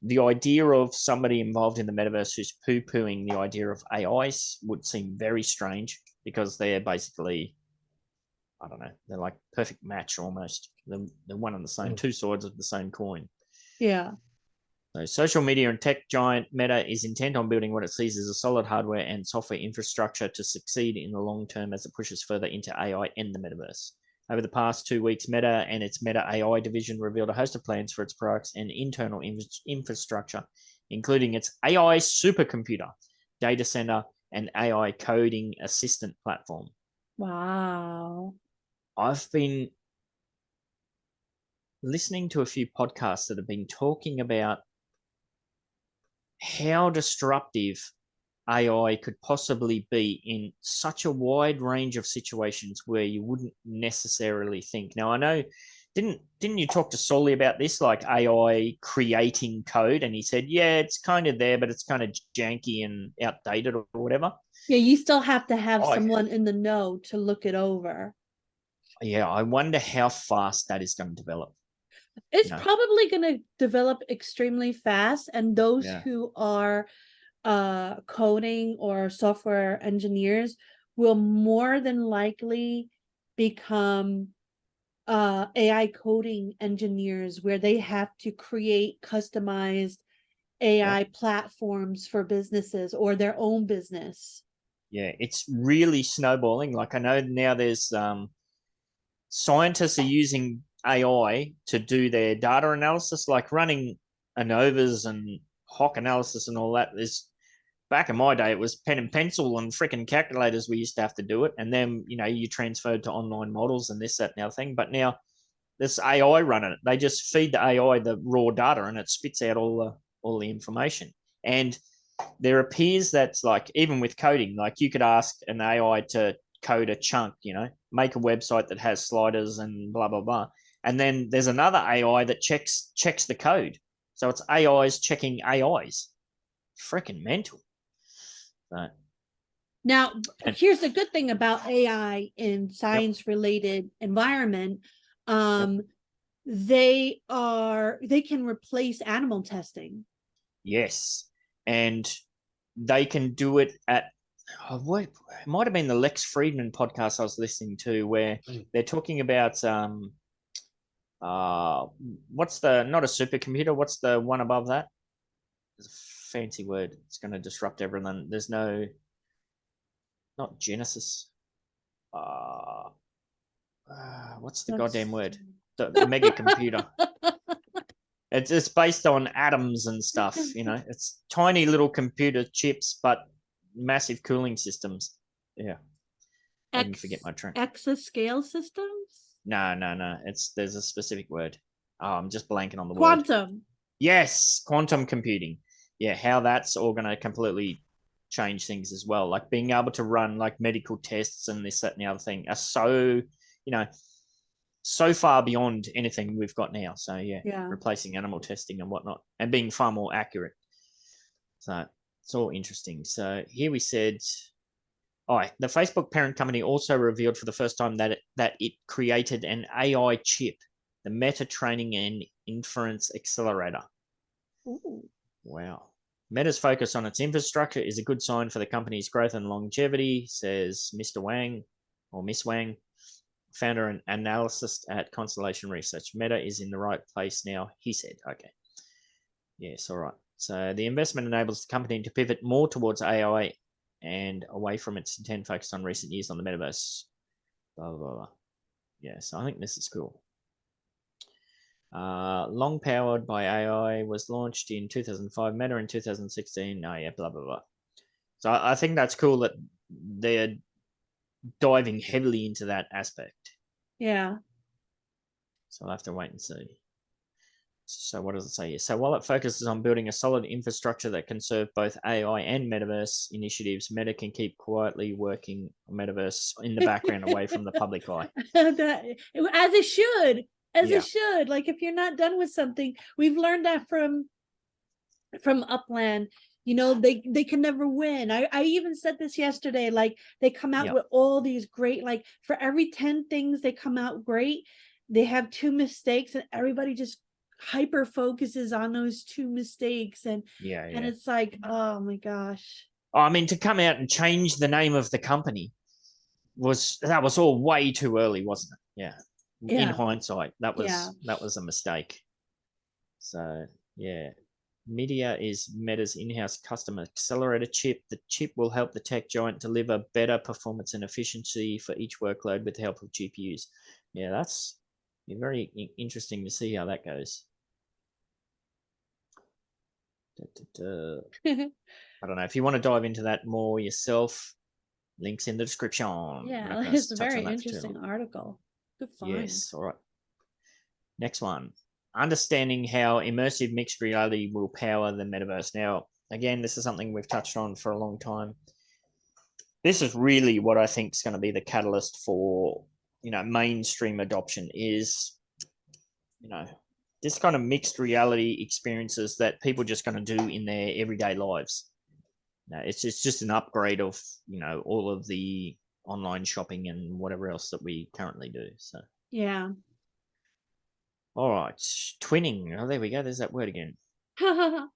the idea of somebody involved in the metaverse who's poo-pooing the idea of AIs would seem very strange because they're basically, I don't know, they're like perfect match almost. They're one and the same, two sides of the same coin. Yeah. So social media and tech giant Meta is intent on building what it sees as a solid hardware and software infrastructure to succeed in the long term as it pushes further into AI and the metaverse. Over the past 2 weeks, Meta and its Meta AI division revealed a host of plans for its products and internal infrastructure, including its AI supercomputer, data center, and AI coding assistant platform. Wow. I've been listening to a few podcasts that have been talking about how disruptive AI could possibly be in such a wide range of situations where you wouldn't necessarily think. Now, I know, didn't you talk to Solly about this, like AI creating code? And he said, yeah, it's kind of there, but it's kind of janky and outdated or whatever. Yeah, you still have to have someone in the know to look it over. Yeah, I wonder how fast that is going to develop. It's probably going to develop extremely fast, and those who are coding or software engineers will more than likely become AI coding engineers, where they have to create customized AI platforms for businesses or their own business. Yeah, it's really snowballing. Like I know now there's scientists are using AI to do their data analysis, like running ANOVAs and HOC analysis and all that. There's back in my day, it was pen and pencil and freaking calculators we used to have to do it. And then, you transferred to online models and this, that, and the other thing. But now this AI running it. They just feed the AI the raw data and it spits out all the information. And there appears that's like, even with coding, like you could ask an AI to code a chunk, make a website that has sliders and blah, blah, blah. And then there's another AI that checks the code. So it's AIs checking AIs. Freaking mental. Right. Now, here's the good thing about AI in science-related environment. They can replace animal testing. Yes. And they can do it at what it might have been the Lex Friedman podcast I was listening to, where they're talking about what's the, not a supercomputer, what's the one above that? There's a fancy word. It's going to disrupt everything. There's no, not Genesis. What's the goddamn word? The mega computer. It's based on atoms and stuff, It's tiny little computer chips, but massive cooling systems. Yeah. I didn't forget my train. Exascale systems? No. There's a specific word. Oh, I'm just blanking on the word. Quantum. Yes, quantum computing. Yeah, how that's all going to completely change things as well. Like being able to run like medical tests and this, that, and the other thing are so, so far beyond anything we've got now. So Yeah. replacing animal testing and whatnot and being far more accurate. So it's all interesting. So here we said, the Facebook parent company also revealed for the first time that it created an AI chip, the Meta Training and Inference Accelerator. Ooh. Wow. Meta's focus on its infrastructure is a good sign for the company's growth and longevity, says Mr. Wang or Miss Wang, founder and analyst at Constellation Research. Meta is in the right place now, he said. Okay. Yes, all right. So the investment enables the company to pivot more towards AI and away from its intent focused on recent years on the metaverse. Blah, blah, blah. Yeah, so I think this is cool. Long powered by AI was launched in 2005, Meta in 2016. Oh, yeah, blah, blah, blah. So I think that's cool that they're diving heavily into that aspect. Yeah. So I'll have to wait and see. So what does it say here? So while it focuses on building a solid infrastructure that can serve both AI and Metaverse initiatives, Meta can keep quietly working on Metaverse in the background away from the public eye. As it should. It should. Like if you're not done with something, we've learned that from Upland. They can never win. I even said this yesterday. Like they come out with all these great, like for every 10 things they come out great, they have 2 mistakes and everybody just hyper focuses on those 2 mistakes and it's like, oh my gosh. I mean, to come out and change the name of the company was all way too early, wasn't it? Yeah. In hindsight, that was a mistake. So Media is Meta's in-house custom accelerator chip. The chip will help the tech giant deliver better performance and efficiency for each workload with the help of GPUs. Yeah, that's very interesting to see how that goes. I don't know if you want to dive into that more yourself. Links in the description. Yeah, it's a very interesting article. Good find. Yes, all right. Next one. Understanding how immersive mixed reality will power the metaverse. Now, again, this is something we've touched on for a long time. This is really what I think is going to be the catalyst for, mainstream adoption is, this kind of mixed reality experiences that people are just going to do in their everyday lives. Now, it's just an upgrade of, all of the online shopping and whatever else that we currently do. So yeah. All right, twinning. Oh, there we go. There's that word again. All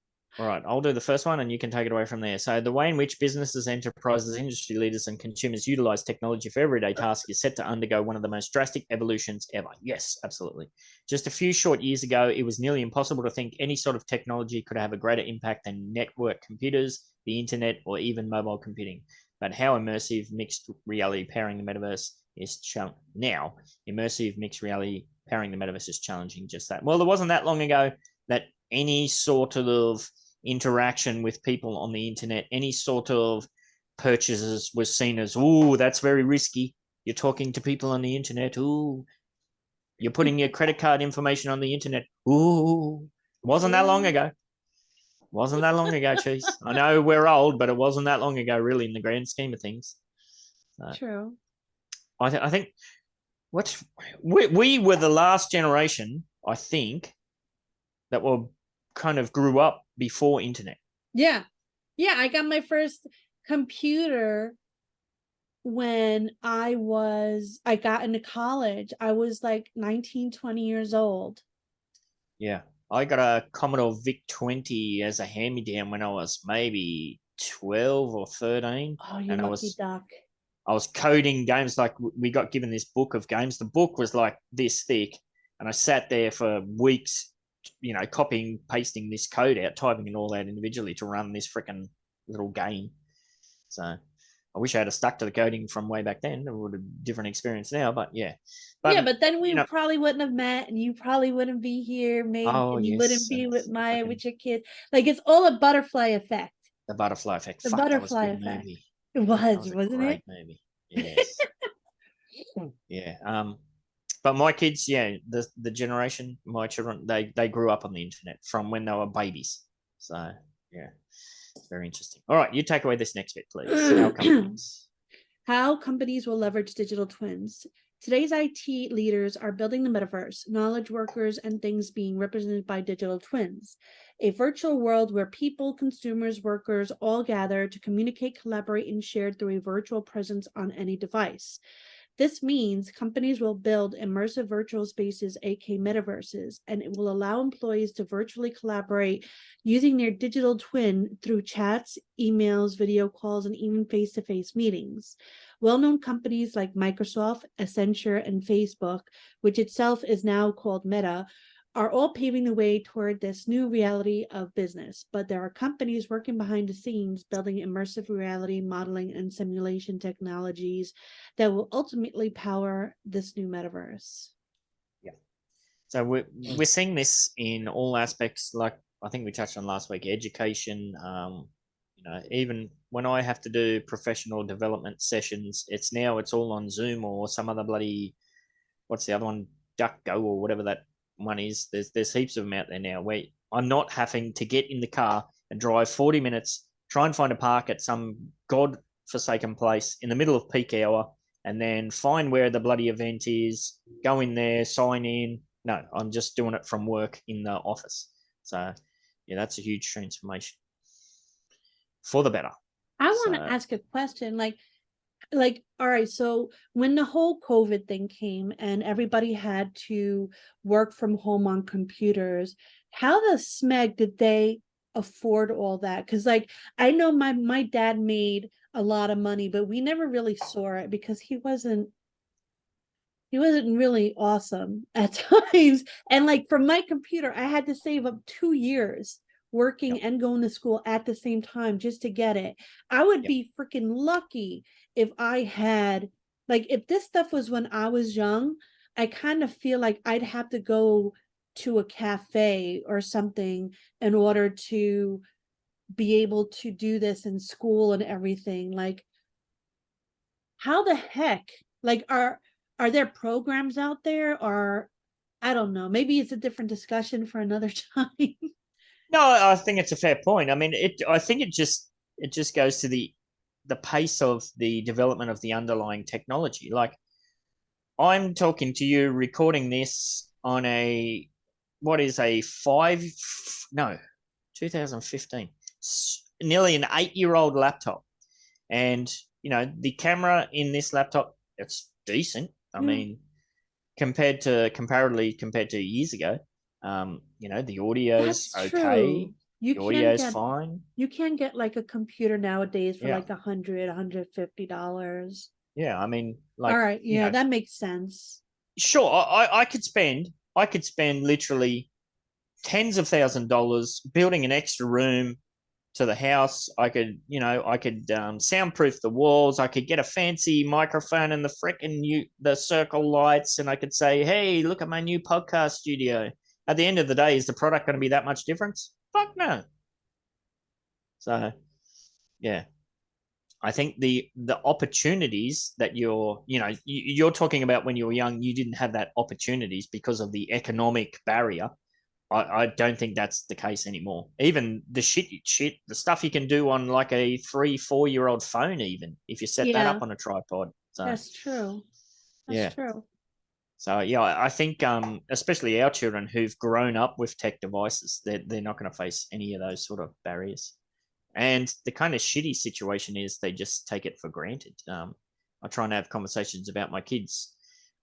right, I'll do the first one and you can take it away from there. So the way in which businesses, enterprises, industry leaders, and consumers utilize technology for everyday tasks is set to undergo one of the most drastic evolutions ever. Yes, absolutely. Just a few short years ago, it was nearly impossible to think any sort of technology could have a greater impact than network computers, the internet, or even mobile computing. But how immersive mixed reality powering the metaverse is now. Immersive mixed reality powering the metaverse is challenging just that. Well, there wasn't that long ago that any sort of interaction with people on the internet, any sort of purchases was seen as, ooh, that's very risky. You're talking to people on the internet. Ooh, you're putting your credit card information on the internet. Ooh, wasn't that long ago. Wasn't that long ago, Cheese. I know we're old, but it wasn't that long ago, really, in the grand scheme of things. True. I think we were the last generation, I think, that were kind of grew up before internet. Yeah. I got my first computer when I got into college. I was like 19, 20 years old. Yeah. I got a Commodore VIC-20 as a hand-me-down when I was maybe 12 or 13. Oh, you lucky duck. I was coding games. Like we got given this book of games. The book was like this thick, and I sat there for weeks, copying, pasting this code out, typing it all out individually to run this freaking little game. So I wish I had stuck to the coding from way back then. It would have a different experience now, but yeah. But then we probably wouldn't have met, and you probably wouldn't be here, maybe, and you wouldn't be with your kid. Like it's all a butterfly effect. The butterfly effect. The butterfly effect. Movie. It was wasn't it? Movie. Yes. Yeah. But my kids, the generation, my children, they grew up on the internet from when they were babies. So yeah. It's very interesting. All right, you take away this next bit, please. How companies. How companies will leverage digital twins. Today's IT leaders are building the metaverse, knowledge workers, and things being represented by digital twins, a virtual world where people, consumers, workers all gather to communicate, collaborate, and share through a virtual presence on any device. This means companies will build immersive virtual spaces, aka metaverses, and it will allow employees to virtually collaborate using their digital twin through chats, emails, video calls, and even face-to-face meetings. Well-known companies like Microsoft, Accenture, and Facebook, which itself is now called Meta, are all paving the way toward this new reality of business. But there are companies working behind the scenes building immersive reality modeling and simulation technologies that will ultimately power this new metaverse. Yeah. So we're seeing this in all aspects, like I think we touched on last week, education. Even when I have to do professional development sessions, it's all on Zoom or some other bloody, what's the other one, DuckGo or whatever that one is. There's heaps of them out there now where I'm not having to get in the car and drive 40 minutes, try and find a park at some god-forsaken place in the middle of peak hour, and then find where the bloody event is, go in there, sign in. No, I'm just doing it from work in the office. So, yeah, that's a huge transformation for the better. I want to ask a question, like, all right, so when the whole COVID thing came and everybody had to work from home on computers, how the smeg did they afford all that? Because, like, I know my dad made a lot of money, but we never really saw it because he wasn't really awesome at times. And like from my computer, I had to save up 2 years working and going to school at the same time just to get it. I would be freaking lucky if I had, like, if this stuff was when I was young, I kind of feel like I'd have to go to a cafe or something in order to be able to do this in school and everything. Like, how the heck, like, are there programs out there, or I don't know, maybe it's a different discussion for another time. No, I think it's a fair point. I mean, I think it just goes to the pace of the development of the underlying technology. Like, I'm talking to you, recording this on a 2015, nearly an 8-year-old laptop, and the camera in this laptop, it's decent. I mean, compared to years ago. The audio's okay. The audio's fine. You can get like a computer nowadays for like $150. Yeah, I mean, like, all right, yeah, that makes sense. Sure, I could spend literally tens of $1,000s building an extra room to the house. I could soundproof the walls. I could get a fancy microphone and the circle lights, and I could say, hey, look at my new podcast studio. At the end of the day, is the product going to be that much difference? Fuck no. So, yeah, I think the opportunities that you're talking about when you were young, you didn't have that opportunities because of the economic barrier. I don't think that's the case anymore. Even the the stuff you can do on like a 3-4-year-old phone, even if you set that up on a tripod. So that's true. That's true. So, yeah, I think especially our children who've grown up with tech devices, they're not going to face any of those sort of barriers. And the kind of shitty situation is they just take it for granted. I try and have conversations about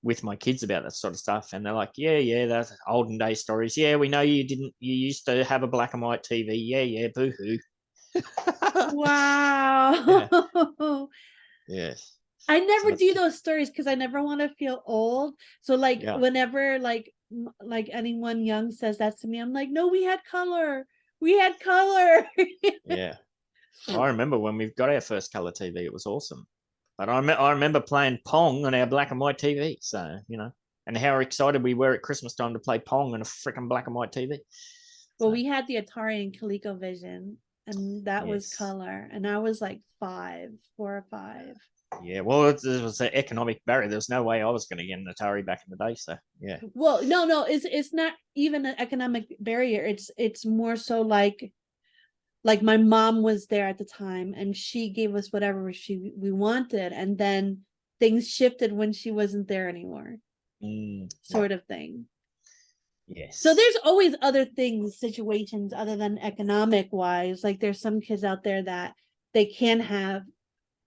with my kids about that sort of stuff, and they're like, yeah, that's olden day stories. Yeah, we know you used to have a black and white TV. Yeah, boo-hoo. Wow. Yes. I never do those stories because I never want to feel old. So like whenever like anyone young says that to me, I'm like, no, we had color. Yeah. I remember when we got our first color TV, it was awesome. But I remember playing Pong on our black and white TV. So, and how excited we were at Christmas time to play Pong on a freaking black and white TV. Well, we had the Atari and ColecoVision, and that was color. And I was like 4 or 5. Yeah, well, it was an economic barrier. There was no way I was going to get an Atari back in the day. So, yeah. Well, no, it's not even an economic barrier. It's more so like like my mom was there at the time and she gave us whatever we wanted, and then things shifted when she wasn't there anymore. Sort of thing. Yes. So there's always other things, situations other than economic wise. Like there's some kids out there that they can have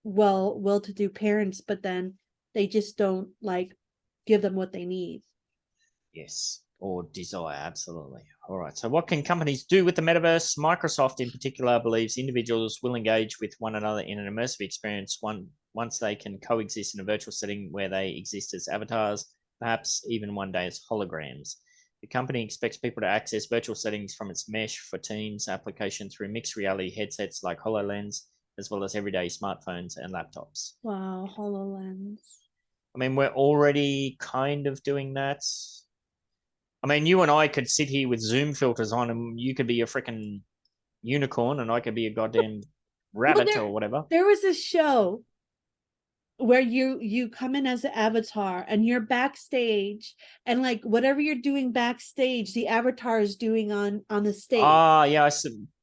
well-to-do parents, but then they just don't like give them what they need. Yes, or desire, absolutely. All right, so what can companies do with the metaverse? Microsoft in particular believes individuals will engage with one another in an immersive experience once they can coexist in a virtual setting where they exist as avatars, perhaps even one day as holograms. The company expects people to access virtual settings from its Mesh for Teams application through mixed reality headsets like HoloLens, as well as everyday smartphones and laptops. Wow, HoloLens. I mean, we're already kind of doing that. I mean, you and I could sit here with Zoom filters on, and you could be a freaking unicorn, and I could be a goddamn rabbit or whatever. There was a show where you come in as an avatar and you're backstage, and like whatever you're doing backstage, the avatar is doing on the stage. Yeah,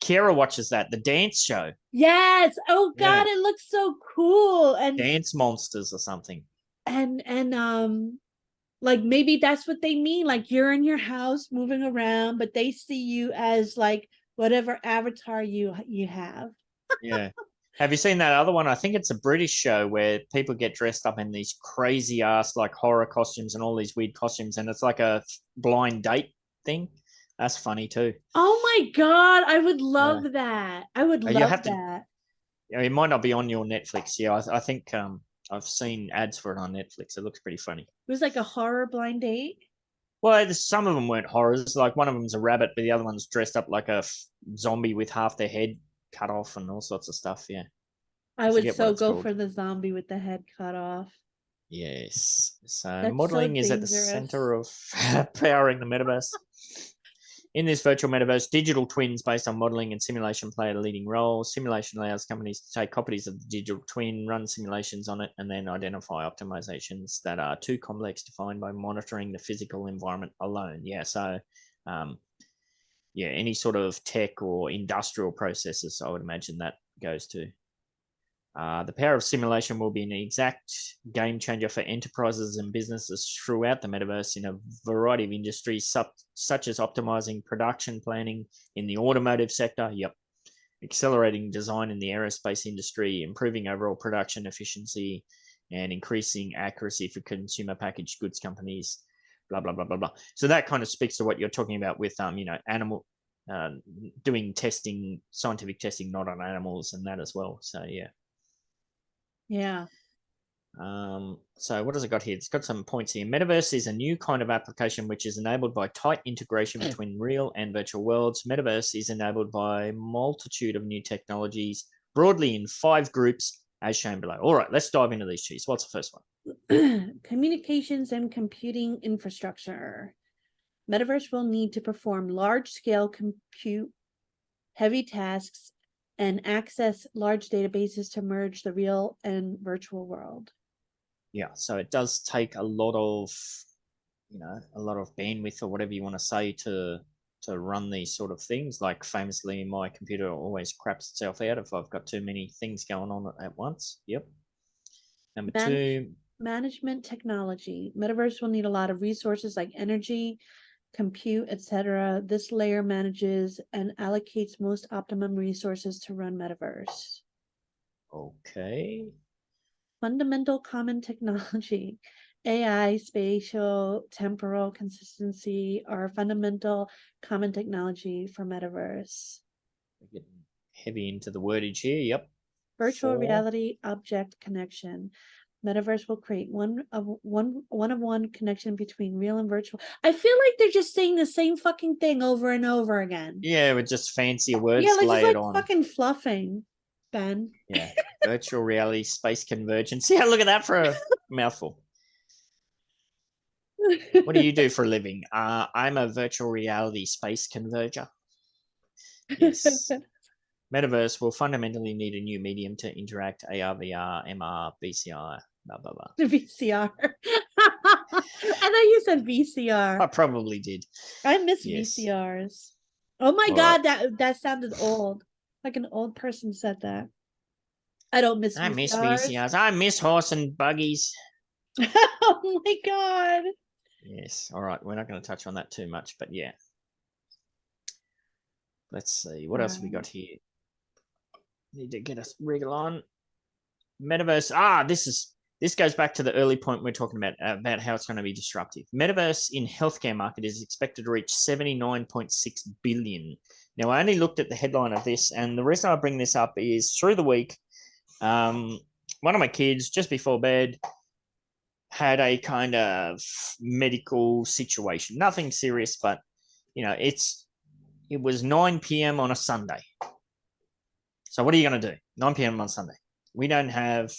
Kira watches that, the dance show. Yes. Oh God, it looks so cool. And Dance Monsters or something. And like maybe that's what they mean. Like you're in your house moving around, but they see you as like whatever avatar you have. Yeah. Have you seen that other one? I think it's a British show where people get dressed up in these crazy ass like horror costumes and all these weird costumes, and it's like a blind date thing. That's funny too. Oh my God, I would love that. I would love that. It might not be on your Netflix. Yeah, I think I've seen ads for it on Netflix. It looks pretty funny. It was like a horror blind date. Well, some of them weren't horrors. Like one of them's a rabbit, but the other one's dressed up like a zombie with half their head cut off and all sorts of stuff. Yeah. I would so go for the zombie with the head cut off. Yes. So That's modeling is at the center of powering the metaverse. In this virtual metaverse, digital twins based on modeling and simulation play a leading role. Simulation allows companies to take copies of the digital twin, run simulations on it, and then identify optimizations that are too complex to find by monitoring the physical environment alone. Yeah, so any sort of tech or industrial processes, I would imagine that goes to. The power of simulation will be an exact game changer for enterprises and businesses throughout the metaverse in a variety of industries, such as optimizing production planning in the automotive sector, accelerating design in the aerospace industry, improving overall production efficiency, and increasing accuracy for consumer packaged goods companies, blah, blah, blah, blah, blah. So that kind of speaks to what you're talking about with, animal, doing testing, scientific testing, not on animals and that as well. So, yeah. Yeah. So what has it got here? It's got some points here. Metaverse is a new kind of application which is enabled by tight integration between real and virtual worlds. Metaverse is enabled by a multitude of new technologies, broadly in 5 groups, as shown below. All right, let's dive into these, Cheese. What's the first one? Communications and computing infrastructure. Metaverse will need to perform large-scale compute, heavy tasks, and access large databases to merge the real and virtual world. Yeah, so it does take a lot of, bandwidth or whatever you want to say to run these sort of things. Like famously, my computer always craps itself out if I've got too many things going on at once. Yep. Number 2. Management technology. Metaverse will need a lot of resources like energy, compute, etc. This layer manages and allocates most optimum resources to run Metaverse. Okay. Fundamental common technology. AI, spatial, temporal consistency are fundamental common technology for Metaverse. We're getting heavy into the wordage here. Yep. Virtual reality object connection. Metaverse will create one-of-one connection between real and virtual. I feel like they're just saying the same fucking thing over and over again. Yeah, with just fancier words layered on. Fucking fluffing, Ben. Yeah, virtual reality space convergence. Yeah, look at that for a mouthful. What do you do for a living? I'm a virtual reality space converger. Yes. Metaverse will fundamentally need a new medium to interact: AR, VR, MR, BCR, blah, blah, blah. VCR. I thought you said VCR. I probably did. I miss VCRs. Oh my God, that sounded old. Like an old person said that. I don't miss I miss VCRs. VCRs. I miss horse and buggies. Oh my god. Yes. All right. We're not going to touch on that too much, but yeah. Let's see. What else have we got here? Need to get a wriggle on. Metaverse. This goes back to the early point we're talking about how it's going to be disruptive. Metaverse in healthcare market is expected to reach 79.6 billion. Now, I only looked at the headline of this, and the reason I bring this up is through the week, one of my kids, just before bed, had a kind of medical situation. Nothing serious, but, it was 9 p.m. on a Sunday. So what are you going to do? 9 p.m. on Sunday. We don't have,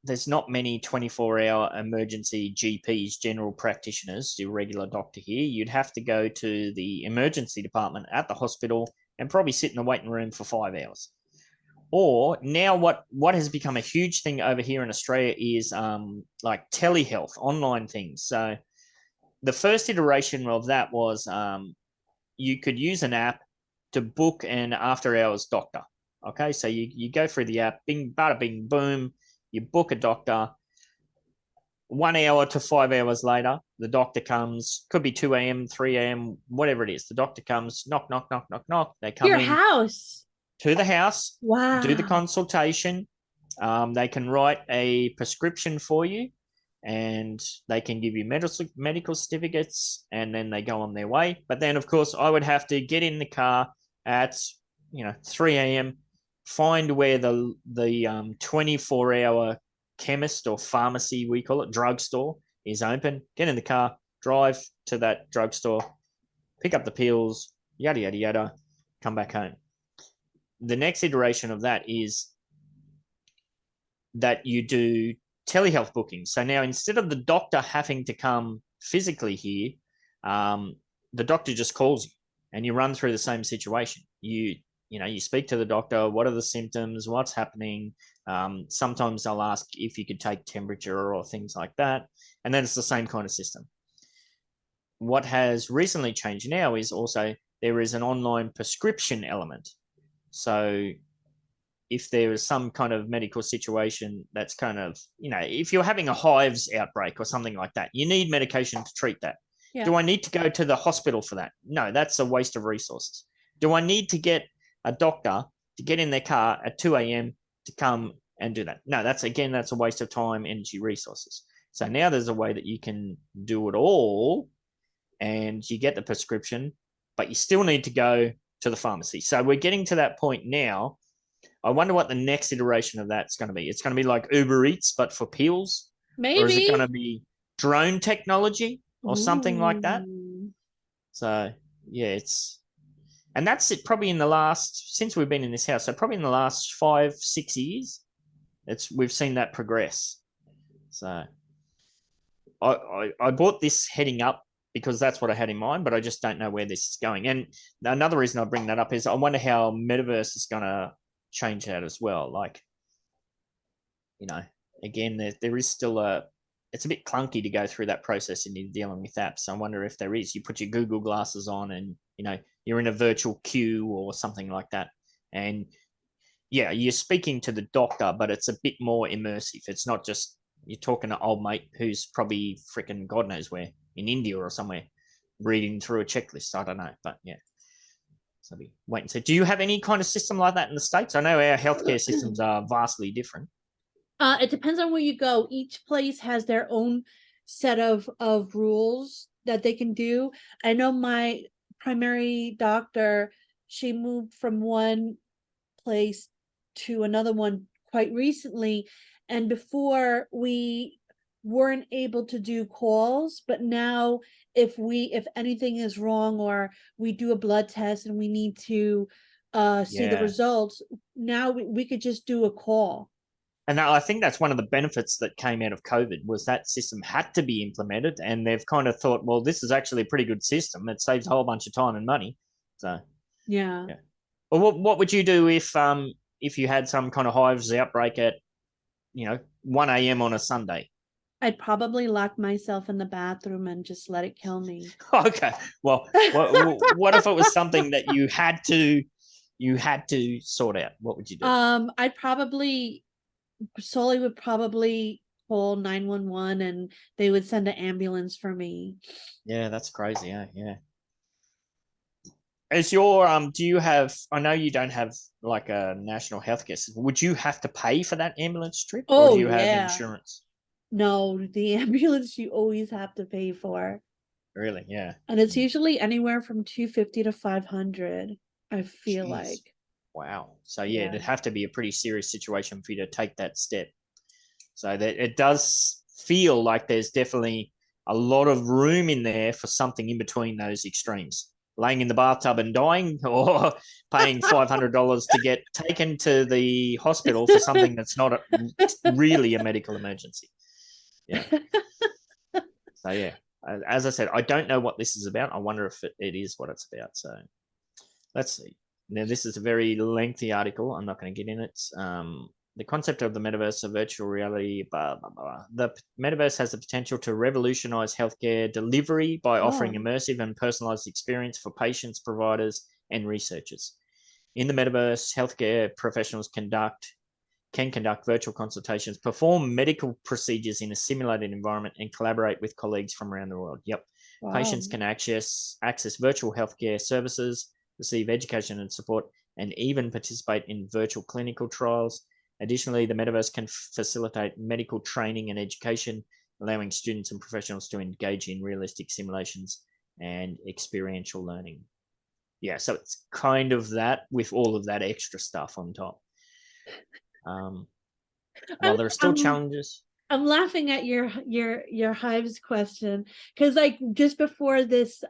there's not many 24-hour emergency GPs, general practitioners, your regular doctor here. You'd have to go to the emergency department at the hospital and probably sit in the waiting room for 5 hours. Or now what has become a huge thing over here in Australia is like telehealth, online things. So the first iteration of that was you could use an app to book an after-hours doctor. Okay, so you go through the app, bing, bada, bing, boom, you book a doctor. 1 hour to 5 hours later, the doctor comes, could be 2 a.m., 3 a.m., whatever it is. The doctor comes, knock, knock, knock, knock, knock. They come Your in house. to the house, Wow. do the consultation. They can write a prescription for you, and they can give you medical certificates, and then they go on their way. But then, of course, I would have to get in the car at 3 a.m., find where the 24-hour chemist or pharmacy, we call it, drugstore, is open, get in the car, drive to that drugstore, pick up the pills, yada, yada, yada, come back home. The next iteration of that is that you do telehealth bookings. So now, instead of the doctor having to come physically here, the doctor just calls you and you run through the same situation. You speak to the doctor, what are the symptoms, what's happening. Sometimes they'll ask if you could take temperature or things like that. And then it's the same kind of system. What has recently changed now is also there is an online prescription element. So if there is some kind of medical situation that's kind of, if you're having a hives outbreak or something like that, you need medication to treat that. Yeah. Do I need to go to the hospital for that? No, that's a waste of resources. Do I need to get a doctor to get in their car at 2 a.m. to come and do that? No, that's a waste of time, energy, resources. So now there's a way that you can do it all and you get the prescription, but you still need to go to the pharmacy. So we're getting to that point now. I wonder what the next iteration of that's going to be. It's going to be like Uber Eats, but for pills. Maybe. Or is it going to be drone technology or something like that? So, yeah, and that's it probably in the last, since we've been in this house, so probably in the last 5-6 years, we've seen that progress. So I bought this heading up because that's what I had in mind, but I just don't know where this is going. And another reason I bring that up is I wonder how Metaverse is going to change that as well. Like, again, there is still it's a bit clunky to go through that process and you're dealing with apps. I wonder if there is. You put your Google glasses on and, you're in a virtual queue or something like that. And yeah, you're speaking to the doctor, but it's a bit more immersive. It's not just you're talking to old mate who's probably freaking God knows where, in India or somewhere, reading through a checklist. I don't know, but yeah. So we wait and see. Do you have any kind of system like that in the States? I know our healthcare systems are vastly different. It depends on where you go. Each place has their own set of rules that they can do. I know my primary doctor, she moved from one place to another one quite recently. And before we weren't able to do calls, but now if anything is wrong or we do a blood test and we need to see the results, now we could just do a call. And I think that's one of the benefits that came out of COVID was that system had to be implemented, and they've kind of thought, well, this is actually a pretty good system. It saves a whole bunch of time and money. So yeah. Well, what would you do if you had some kind of hives outbreak at 1 a.m. on a Sunday? I'd probably lock myself in the bathroom and just let it kill me. Okay. Well, what if it was something that you had to you had to sort out, what would you do? I'd probably Sully would probably call 911 and they would send an ambulance for me. Yeah, that's crazy. Yeah. Is your do you have? I know you don't have like a national healthcare system. Would you have to pay for that ambulance trip, or do Oh you have yeah. insurance? No, the ambulance you always have to pay for. Really? Yeah. And it's usually anywhere from 250 to 500, I feel Jeez. like. Wow. So yeah, Yeah. it'd have to be a pretty serious situation for you to take that step. So that it does feel like there's definitely a lot of room in there for something in between those extremes. Laying in the bathtub and dying, or paying $500 to get taken to the hospital for something that's not really a medical emergency. Yeah. So yeah, as I said, I don't know what this is about. I wonder if it is what it's about. So let's see. Now, this is a very lengthy article. I'm not going to get in it. The concept of the metaverse, of virtual reality, blah, blah, blah. The metaverse has the potential to revolutionize healthcare delivery by offering immersive and personalized experience for patients, providers, and researchers. In the metaverse, healthcare professionals can conduct virtual consultations, perform medical procedures in a simulated environment, and collaborate with colleagues from around the world. Yep. Wow. Patients can access virtual healthcare services, receive education and support, and even participate in virtual clinical trials. Additionally, the metaverse can facilitate medical training and education, allowing students and professionals to engage in realistic simulations and experiential learning. Yeah, so it's kind of that with all of that extra stuff on top. While there are still challenges. I'm laughing at your hives question, because like just before this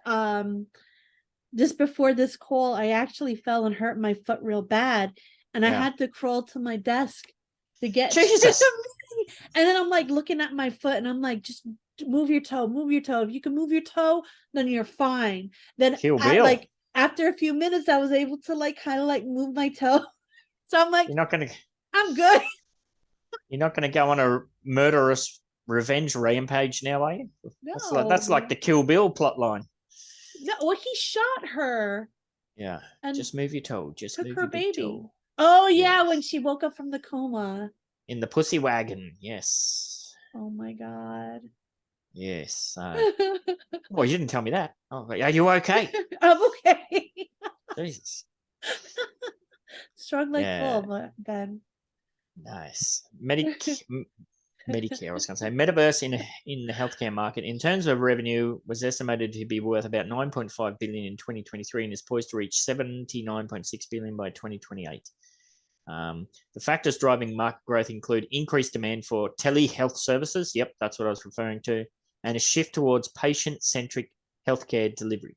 call, I actually fell and hurt my foot real bad, and I had to crawl to my desk to get Jesus. to me. And then I'm like looking at my foot, and I'm like, just move your toe. If you can move your toe, then you're fine. Then like after a few minutes, I was able to like kind of like move my toe. So I'm like, I'm good. You're not going to go on a murderous revenge rampage now, are you? No, that's like the Kill Bill plot line. No, well, he shot her. Yeah, and just move your toe. Just took move her your baby. toe. Oh yeah, when she woke up from the coma. In the pussy wagon, yes. Oh my god. Yes. Well, you didn't tell me that. Oh, are you okay? I'm okay. Jesus. Strong like bull, Ben. Nice. Medicare, I was going to say. Metaverse in the healthcare market, in terms of revenue, was estimated to be worth about $9.5 billion in 2023 and is poised to reach $79.6 billion by 2028. The factors driving market growth include increased demand for telehealth services. Yep, that's what I was referring to. And a shift towards patient-centric healthcare delivery.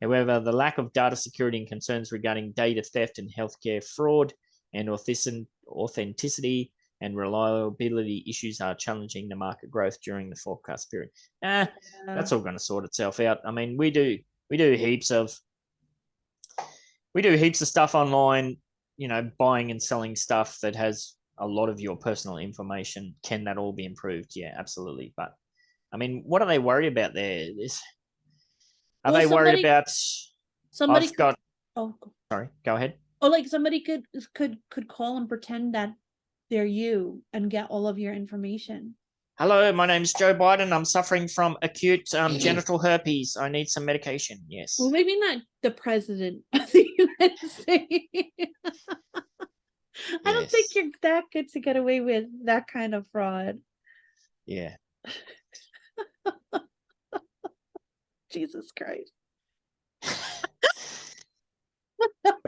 However, the lack of data security and concerns regarding data theft and healthcare fraud and authenticity and reliability issues are challenging the market growth during the forecast period. That's all going to sort itself out. I mean, we do heaps of stuff online, you know, buying and selling stuff that has a lot of your personal information. Can that all be improved? Yeah, absolutely. But I mean, what are they worried about there? Are they worried about somebody? Sorry, go ahead. Oh, like somebody could call and pretend that they're you and get all of your information. Hello, my name's Joe Biden. I'm suffering from acute genital herpes. I need some medication. Yes. Well, maybe not the president of the United States. I don't think you're that good to get away with that kind of fraud. Yeah. Jesus Christ.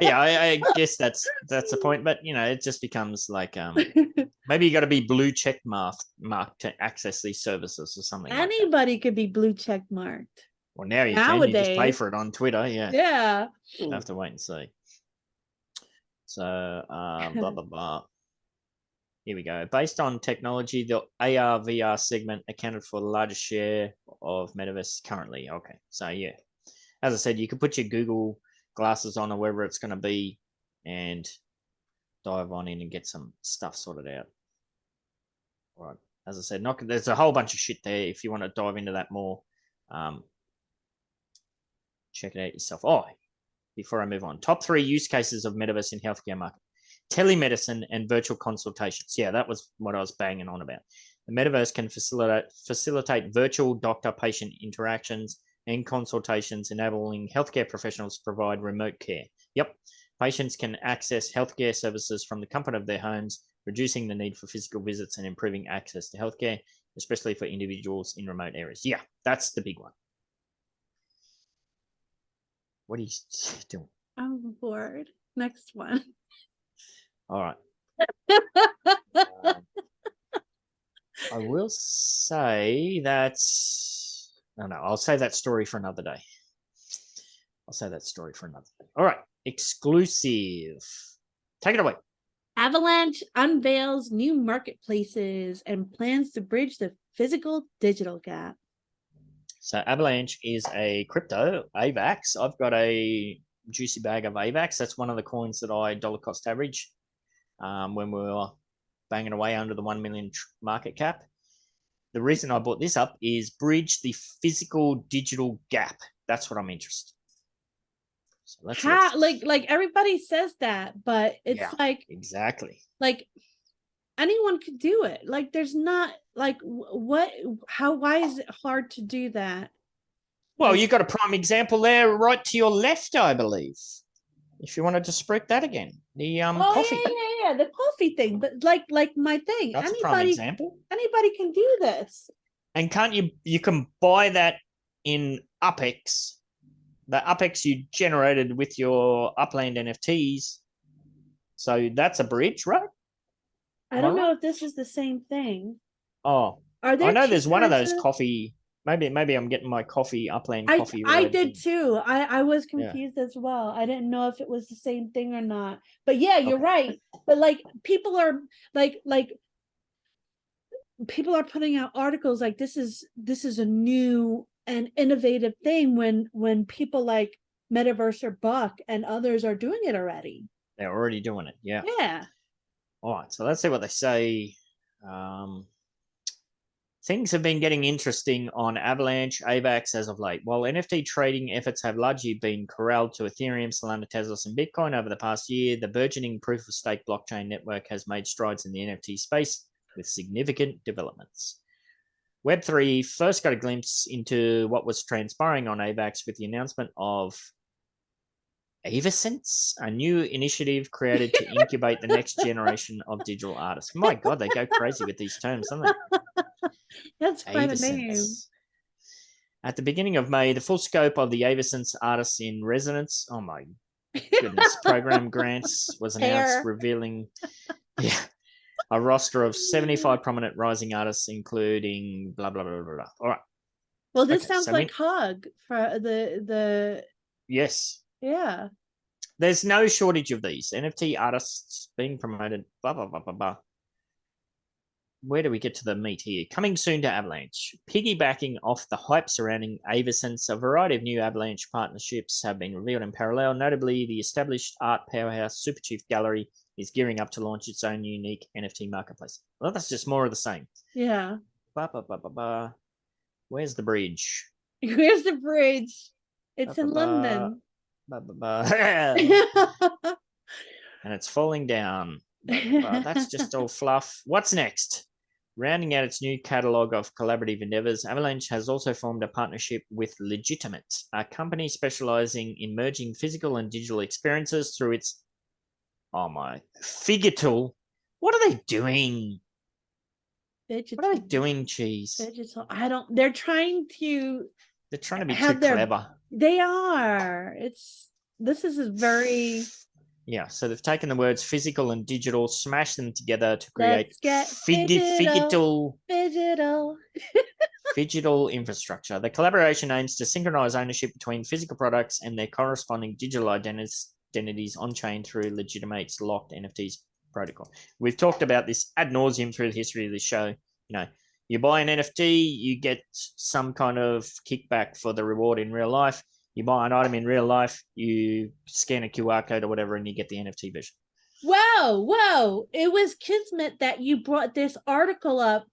Yeah, I guess that's the point. But you know, it just becomes like maybe you got to be blue check marked to access these services or something. Anybody like could be blue check marked. Well, now you can. You just pay for it on Twitter. Yeah. Yeah. We'll have to wait and see. So blah blah blah. Here we go. Based on technology, the AR VR segment accounted for the largest share of Metaverse currently. Okay, so yeah, as I said, you could put your Google glasses on or wherever it's going to be and dive on in and get some stuff sorted out. All right, as I said, there's a whole bunch of shit there. If you want to dive into that more, check it out yourself. Oh, before I move on. Top 3 use cases of Metaverse in healthcare market. Telemedicine and virtual consultations. Yeah, that was what I was banging on about. The Metaverse can facilitate virtual doctor-patient interactions and consultations, enabling healthcare professionals to provide remote care. Yep, patients can access healthcare services from the comfort of their homes, reducing the need for physical visits and improving access to healthcare, especially for individuals in remote areas. Yeah, that's the big one. What are you doing? I'm bored. Next one. All right. I will say that, no, I'll save that story for another day. All right. Exclusive. Take it away. Avalanche unveils new marketplaces and plans to bridge the physical digital gap. So Avalanche is a crypto AVAX. I've got a juicy bag of AVAX. That's one of the coins that I dollar cost average when we were banging away under the 1 million market cap. The reason I brought this up is bridge the physical digital gap. That's what I'm interested in. So like everybody says that, but it's exactly like anyone could do it. Like there's not like why is it hard to do that? Well, you got a prime example there right to your left, I believe. If you wanted to spread that again. The coffee. Yeah, the coffee thing. But like my thing. That's a prime example. Anybody can do this. And can't you can buy that in UpX. The UpX you generated with your Upland NFTs. So that's a bridge, right? I don't know if this is the same thing. Oh, are there? I know there's one of those coffee. Maybe I'm getting my coffee Upland coffee. I did too. I was confused as well. I didn't know if it was the same thing or not. But yeah, you're right. But like people are like people are putting out articles like this is a new and innovative thing when people like Metaverse or Buck and others are doing it already. They're already doing it. Yeah. Yeah. All right. So let's see what they say. Things have been getting interesting on Avalanche, AVAX as of late. While NFT trading efforts have largely been corralled to Ethereum, Solana, Tezos, and Bitcoin over the past year, the burgeoning proof-of-stake blockchain network has made strides in the NFT space with significant developments. Web3 first got a glimpse into what was transpiring on AVAX with the announcement of Avasense, a new initiative created to incubate the next generation of digital artists. My God, they go crazy with these terms, don't they? That's quite a name. At the beginning of May, the full scope of the Avasense Artists in Residence, oh my goodness, program grants was announced, revealing a roster of 75 prominent rising artists, including blah, blah, blah, blah, blah. All right. Well, this sounds like Hug for the... Yes. Yeah. There's no shortage of these. NFT artists being promoted, blah, blah, blah, blah, blah. Where do we get to the meat here? Coming soon to Avalanche. Piggybacking off the hype surrounding Avasense, a variety of new Avalanche partnerships have been revealed in parallel. Notably, the established art powerhouse Superchief Gallery is gearing up to launch its own unique NFT marketplace. Well, that's just more of the same. Yeah. Where's the bridge? Where's the bridge? It's in London. And it's falling down. That's just all fluff. What's next? Rounding out its new catalogue of collaborative endeavours, Avalanche has also formed a partnership with Legitimate, a company specialising in merging physical and digital experiences through its Figital. What are they doing? Digital. What are they doing, Cheese? Digital. They're trying to be too clever. They are. This is a very... Yeah, so they've taken the words physical and digital, smashed them together to create Figital infrastructure. The collaboration aims to synchronize ownership between physical products and their corresponding digital identities on-chain through Legitimate's locked NFTs protocol. We've talked about this ad nauseum through the history of this show. You know, you buy an NFT, you get some kind of kickback for the reward in real life. You buy an item in real life, you scan a QR code or whatever, and you get the NFT version. Whoa. It was kismet that you brought this article up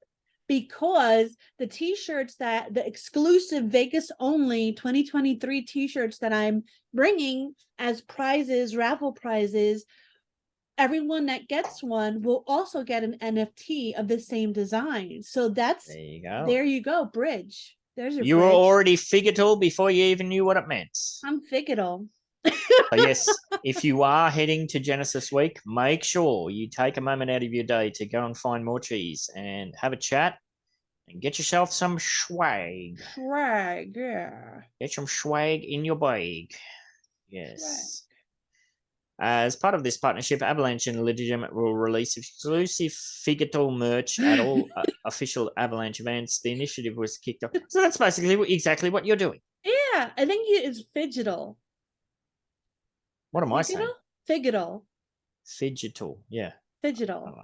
because the t-shirts the exclusive Vegas only 2023 t-shirts that I'm bringing as prizes, raffle prizes, everyone that gets one will also get an NFT of the same design. So that's, there you go, bridge. There's your You were bridge. already figural before you even knew what it meant. I'm figural. So yes, if you are heading to Genesis Week, make sure you take a moment out of your day to go and find Morecheeese and have a chat and get yourself some swag. Swag, yeah. Get some swag in your bag. Yes. As part of this partnership, Avalanche and Legitimate will release exclusive Figital merch at all official Avalanche events. The initiative was kicked off. So that's basically exactly what you're doing. Yeah, I think it's Figital. What am I saying? Figital. Figital, yeah. Figital.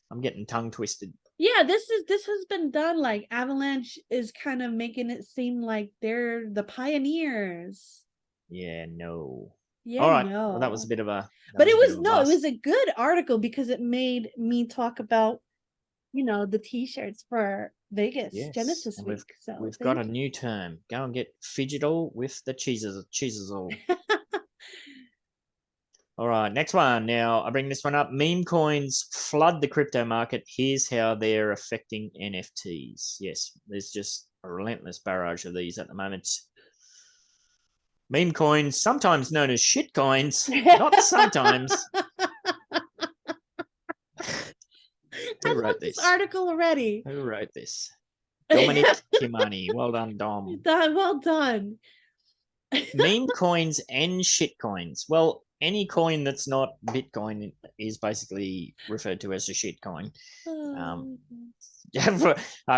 I'm getting tongue twisted. Yeah, this has been done. Like Avalanche is kind of making it seem like they're the pioneers. Yeah, no. Yeah, all right. no. Well, that was a bit of a. But it was a good article because it made me talk about, the t-shirts for Vegas Genesis Week. So we've got a new term. Go and get Figital with the cheeses all. All right, next one. Now, I bring this one up. Meme coins flood the crypto market. Here's how they're affecting NFTs. Yes, there's just a relentless barrage of these at the moment. Meme coins, sometimes known as shit coins, not sometimes. Who wrote this article already? Who wrote this? Dominic Kimani. Well done, Dom. Well done. Meme coins and shit coins. Well, any coin that's not Bitcoin is basically referred to as a shit coin.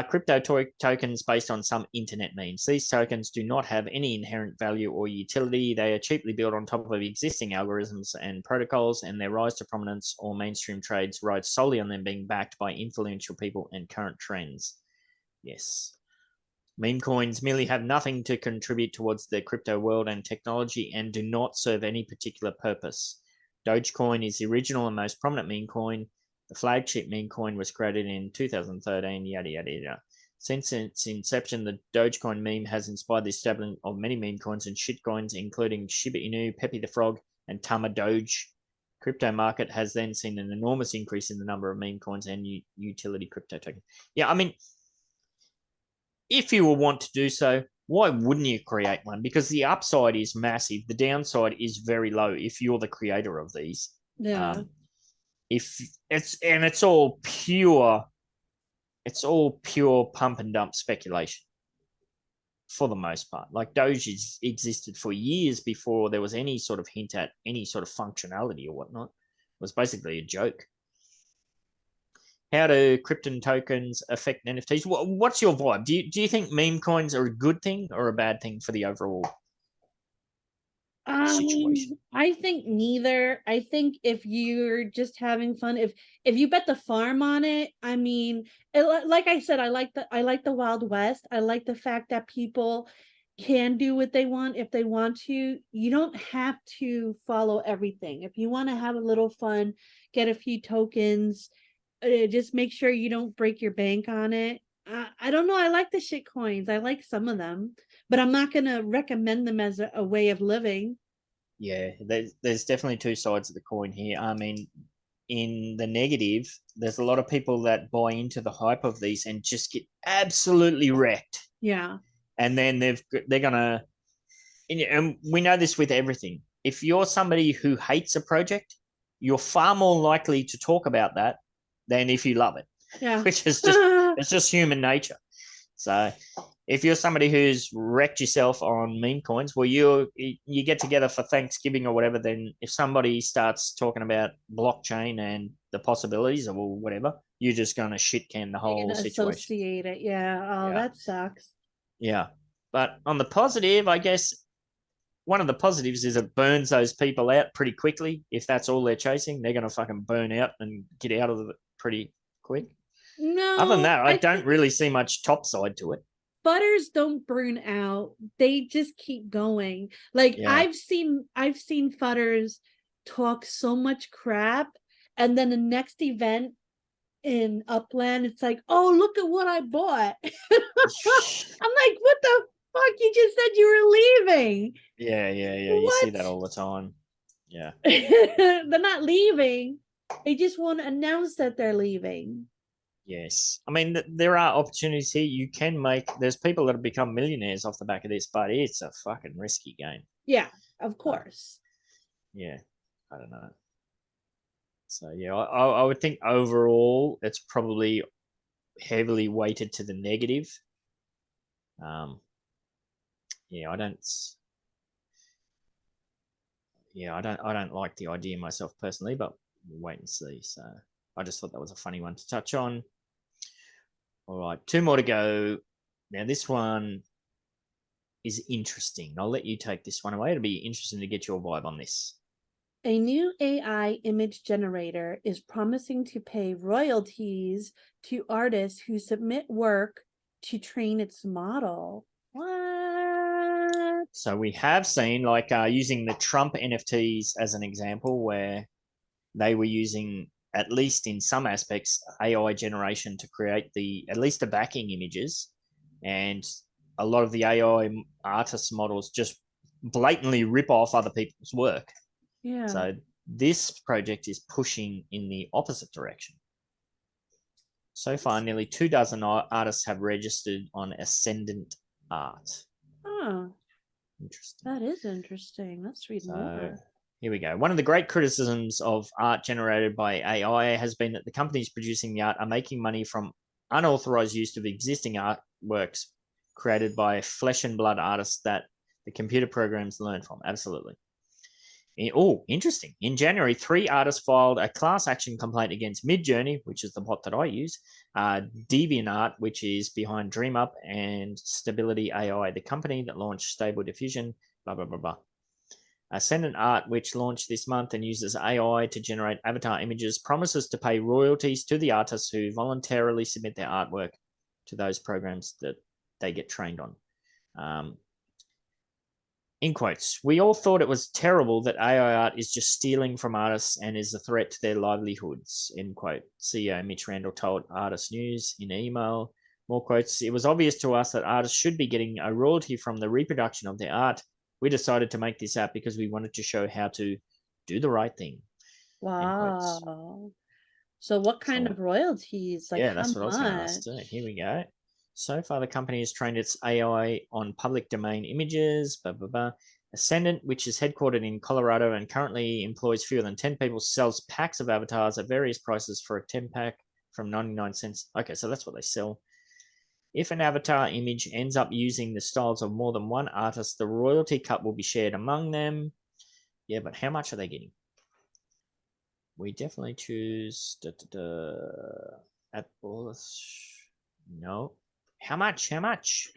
Crypto tokens based on some internet memes. These tokens do not have any inherent value or utility. They are cheaply built on top of existing algorithms and protocols, and their rise to prominence or mainstream trades rides solely on them being backed by influential people and current trends. Yes. Meme coins merely have nothing to contribute towards the crypto world and technology and do not serve any particular purpose. Dogecoin is the original and most prominent meme coin. The flagship meme coin was created in 2013, yada, yada, yada. Since its inception, the Dogecoin meme has inspired the establishment of many meme coins and shitcoins, including Shiba Inu, Pepe the Frog, and Tama Doge. Crypto market has then seen an enormous increase in the number of meme coins and utility crypto tokens. Yeah, I mean, if you will want to do so, why wouldn't you create one? Because the upside is massive. The downside is very low if you're the creator of these. Yeah. It's all pure pump and dump speculation for the most part. Like Doge existed for years before there was any sort of hint at any sort of functionality or whatnot. It was basically a joke. How do crypto tokens affect NFTs? What's your vibe? Do you think meme coins are a good thing or a bad thing for the overall situation? I think neither. I think if you're just having fun, if you bet the farm on it, I mean, like I said, I like the Wild West. I like the fact that people can do what they want if they want to. You don't have to follow everything. If you want to have a little fun, get a few tokens. Just make sure you don't break your bank on it. I don't know. I like the shit coins. I like some of them, but I'm not going to recommend them as a way of living. Yeah, there's definitely two sides of the coin here. I mean, in the negative, there's a lot of people that buy into the hype of these and just get absolutely wrecked. Yeah. And then they're going to, and we know this with everything. If you're somebody who hates a project, you're far more likely to talk about that than if you love it. Yeah. Which is just it's just human nature. So if you're somebody who's wrecked yourself on meme coins, well, you get together for Thanksgiving or whatever, then if somebody starts talking about blockchain and the possibilities of whatever, you're just going to shit can the whole situation. Associate it. Yeah. That sucks. Yeah. But on the positive, I guess one of the positives is it burns those people out pretty quickly. If that's all they're chasing, they're going to fucking burn out and get out of it pretty quick. No. Other than that, I don't really see much top side to it. Butters don't burn out. They just keep going. Like I've seen futters talk so much crap, and then the next event in Upland, it's like, oh, look at what I bought. I'm like, what the fuck? You just said you were leaving. Yeah. You see that What? all the time. Yeah. They're not leaving. They just want to announce that they're leaving. Yes. I mean, there are opportunities here. You can make, there's people that have become millionaires off the back of this, but it's a fucking risky game. Yeah, of course. Yeah. I don't know. So, yeah, I would think overall it's probably heavily weighted to the negative. Yeah, I don't like the idea myself personally, but we'll wait and see. So I just thought that was a funny one to touch on. All right, 2 more to go. Now this one is interesting. I'll let you take this one away. It'll be interesting to get your vibe on this. A new AI image generator is promising to pay royalties to artists who submit work to train its model. What? So we have seen, like, using the Trump NFTs as an example, where they were using, at least in some aspects, AI generation to create at least the backing images, and a lot of the AI artist models just blatantly rip off other people's work. Yeah. So this project is pushing in the opposite direction. So far, nearly 24 artists have registered on Ascendant Art. Oh, interesting. That is interesting. Let's read more. Here we go. One of the great criticisms of art generated by AI has been that the companies producing the art are making money from unauthorized use of existing artworks created by flesh and blood artists that the computer programs learn from. Absolutely. Oh, interesting. In January, 3 artists filed a class action complaint against Midjourney, which is the bot that I use, DeviantArt, which is behind DreamUp, and Stability AI, the company that launched Stable Diffusion, blah, blah, blah, blah. Ascendant Art, which launched this month and uses AI to generate avatar images, promises to pay royalties to the artists who voluntarily submit their artwork to those programs that they get trained on. In quotes, we all thought it was terrible that AI art is just stealing from artists and is a threat to their livelihoods, end quote. CEO Mitch Randall told Artist News in email. More quotes, it was obvious to us that artists should be getting a royalty from the reproduction of their art. We decided to make this app because we wanted to show how to do the right thing. Wow. So what kind of royalties? Like, yeah, that's what I was going to ask too. Here we go. So far, the company has trained its AI on public domain images, blah, blah, blah. Ascendant, which is headquartered in Colorado and currently employs fewer than 10 people, sells packs of avatars at various prices for a 10-pack from 99 cents. Okay, so that's what they sell. If an avatar image ends up using the styles of more than one artist, the royalty cut will be shared among them. Yeah, but how much are they getting? We definitely choose at no. How much? How much?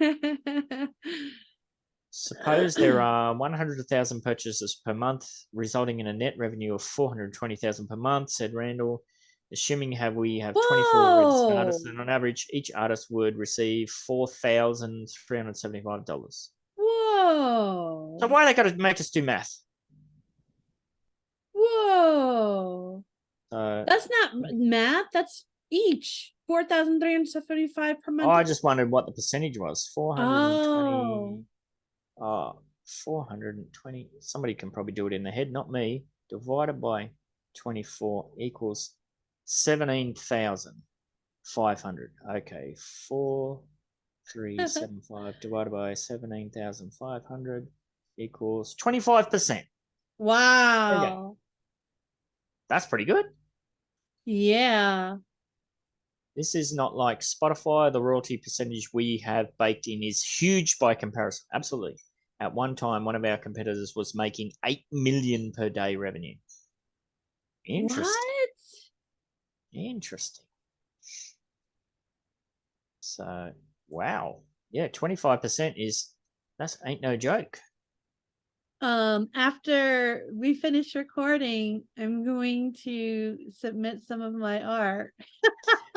Suppose there are 100,000 purchases per month, resulting in a net revenue of 420,000 per month, said Randall. Assuming we have 24 registered artists, and on average, each artist would receive $4,375. Whoa. So why they got to make us do math? Whoa. That's not math. That's each 4,375 per month. Oh, I just wondered what the percentage was. 420. Oh, 420. Somebody can probably do it in their head, not me. Divided by 24 equals 17,500. Okay, 4,375 divided by 17,500 equals 25%. Wow. That's pretty good. Yeah. This is not like Spotify. The royalty percentage we have baked in is huge by comparison. Absolutely. At one time, one of our competitors was making 8 million per day revenue. Interesting. What? Interesting. So, wow. Yeah, 25% that's ain't no joke. After we finish recording, I'm going to submit some of my art.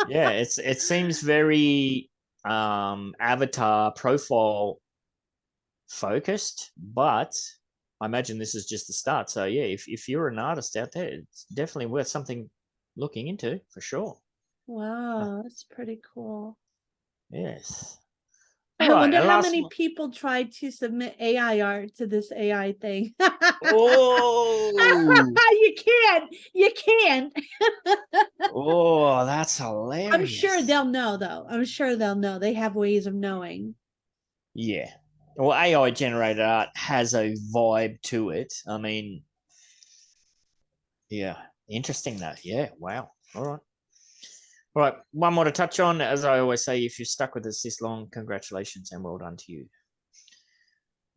Yeah, it seems very avatar profile focused, but I imagine this is just the start. So yeah, if you're an artist out there, it's definitely worth something looking into for sure. Wow, that's pretty cool. Yes. I All right, wonder and how last many one. people tried to submit AI art to this AI thing. Oh, You can't. You can't. oh, that's hilarious. I'm sure they'll know, though. I'm sure they'll know. They have ways of knowing. Yeah. Well, AI generated art has a vibe to it. I mean, yeah, interesting though. Yeah, wow. All right. All right, one more to touch on. As I always say, if you're stuck with us this long, congratulations and well done to you.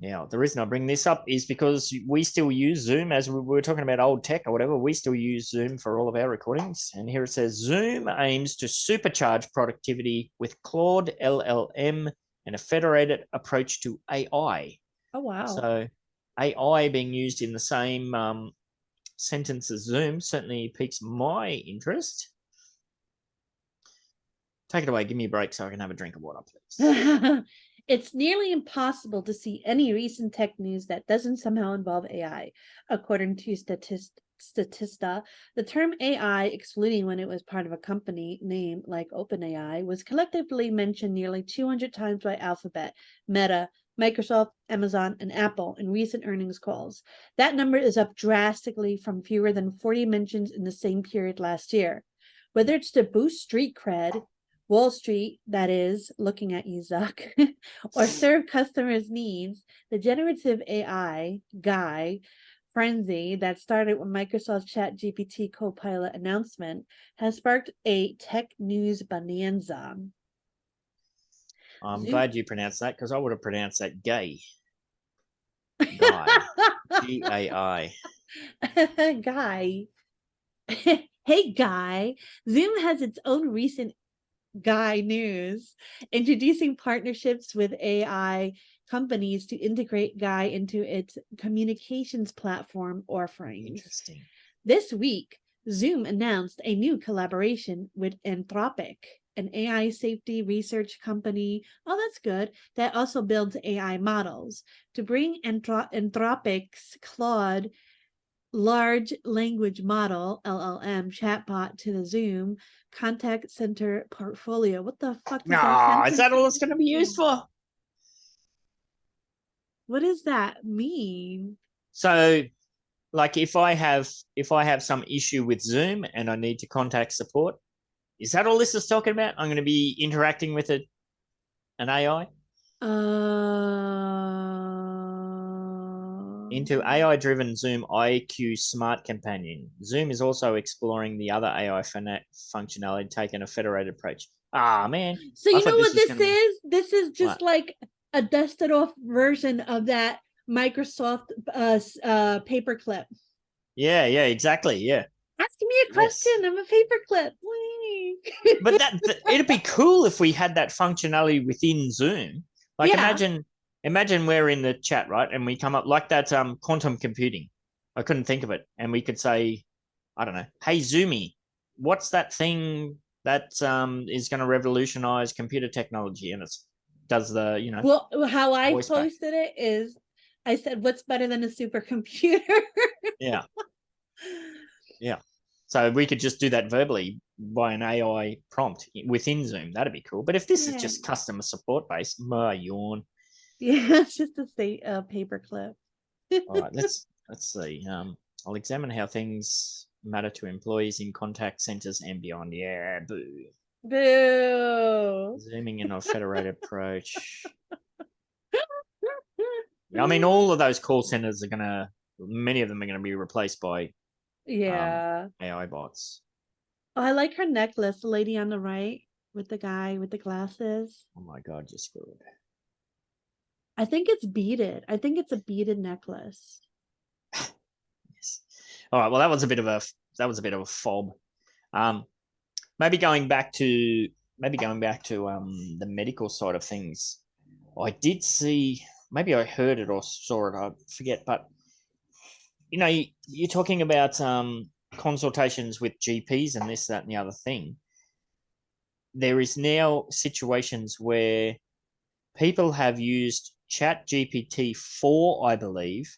Now, the reason I bring this up is because we still use Zoom, as we were talking about old tech or whatever, we still use Zoom for all of our recordings. And here it says, Zoom aims to supercharge productivity with Claude LLM and a federated approach to AI. Oh, wow. So AI being used in the same sentence as Zoom certainly piques my interest. Take it away. Give me a break so I can have a drink of water, please. It's nearly impossible to see any recent tech news that doesn't somehow involve AI. According to Statista, the term AI, excluding when it was part of a company name like OpenAI, was collectively mentioned nearly 200 times by Alphabet, Meta, Microsoft, Amazon, and Apple in recent earnings calls. That number is up drastically from fewer than 40 mentions in the same period last year. Whether it's to boost street cred, Wall Street, that is, looking at you, Zuck, or serve customers' needs, the generative AI guy frenzy that started with Microsoft's ChatGPT Copilot announcement has sparked a tech news bonanza. I'm glad you pronounced that because I would have pronounced that gay. Guy. G-A-I. Guy. Hey, Guy. Zoom has its own recent Guy news, introducing partnerships with AI companies to integrate Guy into its communications platform offerings. Interesting. This week, Zoom announced a new collaboration with Anthropic, an AI safety research company. Oh, that's good. That also builds AI models to bring Anthropic's Claude large language model LLM chatbot to the Zoom contact center portfolio. What the fuck does that Is that all it's sentence going to be used for? What does that mean? So, like, if I have some issue with Zoom and I need to contact support, is that all this is talking about? I'm going to be interacting with an AI into AI-driven Zoom IQ Smart Companion. Zoom is also exploring the other AI functionality, taking a federated approach. Ah, man. So I you know thought what this gonna be- is? This is just What? like a dusted off version of that Microsoft paperclip. Yeah, exactly. Yeah. Asking me a question. I'm a paperclip. But it'd be cool if we had that functionality within Zoom. Like, Yeah. imagine we're in the chat, right? And we come up like that quantum computing. I couldn't think of it. And we could say, I don't know, hey Zoomy, what's that thing that is going to revolutionize computer technology? And it does the, Well, how I voice back. posted it is I said, what's better than a supercomputer? Yeah. Yeah. So we could just do that verbally by an AI prompt within Zoom. That'd be cool. But if this is just customer support based, yawn. Yeah, it's just a paperclip. All right, let's see. I'll examine how things matter to employees in contact centers and beyond. Yeah, boo. Boo. Zooming in on a federated approach. I mean, all of those call centers many of them are gonna be replaced by AI bots. Oh, I like her necklace, the lady on the right with the guy with the glasses. Oh my god, you're screwed. I think it's beaded. I think it's a beaded necklace. Yes. All right. Well, that was a bit of a fob. Maybe going back to the medical side of things. I did see. Maybe I heard it or saw it. I forget. But you're talking about consultations with GPs and this, that, and the other thing. There is now situations where people have used ChatGPT 4, I believe,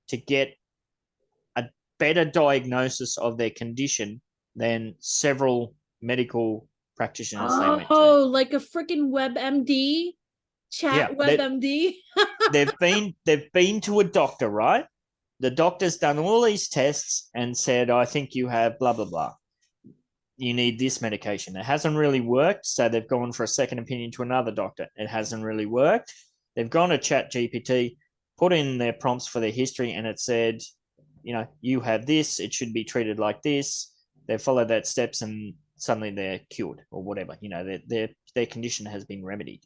to get a better diagnosis of their condition than several medical practitioners they went to. Oh, like a freaking WebMD, WebMD. they've been to a doctor, right? The doctor's done all these tests and said, I think you have blah, blah, blah. You need this medication. It hasn't really worked, so they've gone for a second opinion to another doctor. It hasn't really worked. They've gone to ChatGPT, put in their prompts for their history, and it said, you have this. It should be treated like this. They followed that steps, and suddenly they're cured or whatever. Their condition has been remedied.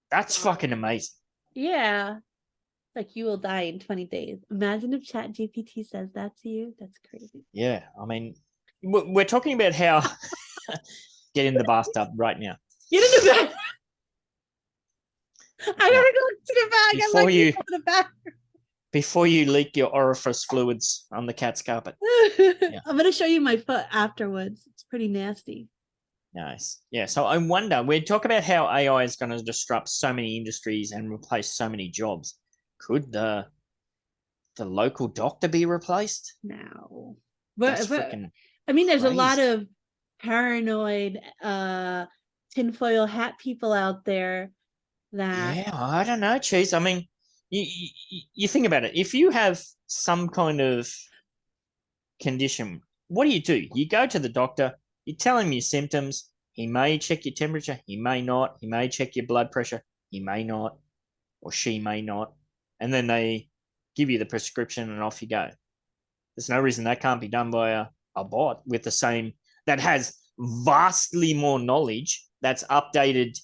That's fucking amazing. Yeah. Like, you will die in 20 days. Imagine if ChatGPT says that to you. That's crazy. Yeah. I mean, we're talking about how get in the bathtub right now. Get in the bath. I gotta go to the back. Before you leak your orifice fluids on the cat's carpet. Yeah. I'm gonna show you my foot afterwards. It's pretty nasty. Nice. Yeah. So I wonder, we talk about how AI is going to disrupt so many industries and replace so many jobs. Could the local doctor be replaced? No. But I mean, there's crazy. A lot of paranoid tinfoil hat people out there that... Yeah, I don't know, Cheese. I mean, you think about it. If you have some kind of condition, what do? You go to the doctor, you tell him your symptoms. He may check your temperature. He may not. He may check your blood pressure. He may not, or she may not. And then they give you the prescription and off you go. There's no reason that can't be done by a bot with the same, that has vastly more knowledge, that's updated,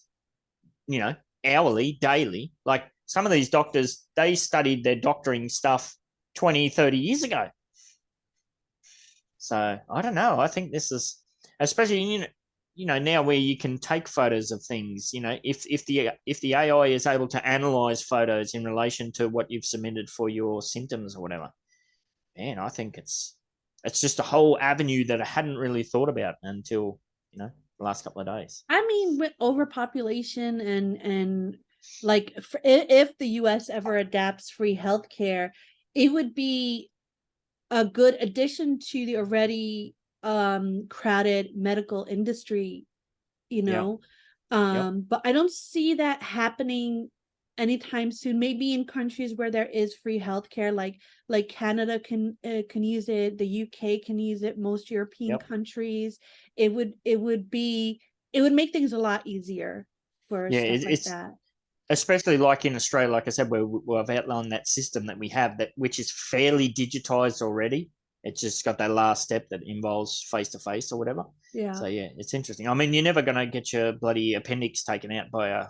hourly, daily. Like some of these doctors, they studied their doctoring stuff 20, 30 years ago. So I don't know. I think this is, especially, now where you can take photos of things, if the AI is able to analyze photos in relation to what you've submitted for your symptoms or whatever, man, I think it's just a whole avenue that I hadn't really thought about until, the last couple of days. I mean, with overpopulation and like, if the US ever adapts free healthcare, it would be a good addition to the already crowded medical industry, but I don't see that happening anytime soon. Maybe in countries where there is free healthcare, like Canada can use it, the UK can use it, most European countries. It would make things a lot easier for stuff like that. Especially like in Australia, like I said, where I've outlined that system that we have, which is fairly digitized already. It's just got that last step that involves face-to-face or whatever. Yeah. So, yeah, it's interesting. I mean, you're never going to get your bloody appendix taken out by a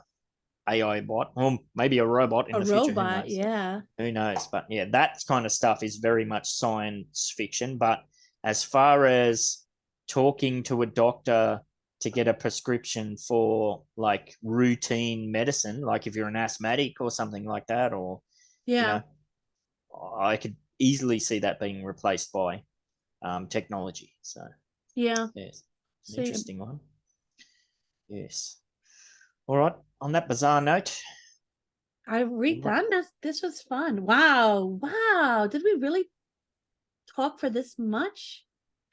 AI bot, or maybe a robot in the future. A robot, yeah. Who knows? But, yeah, that kind of stuff is very much science fiction. But as far as talking to a doctor to get a prescription for, like, routine medicine, like if you're an asthmatic or something like that, or, I could easily see that being replaced by technology. So yes, an interesting one. Yes. All right. On that bizarre note, we're done. This was fun. Wow. Did we really talk for this much?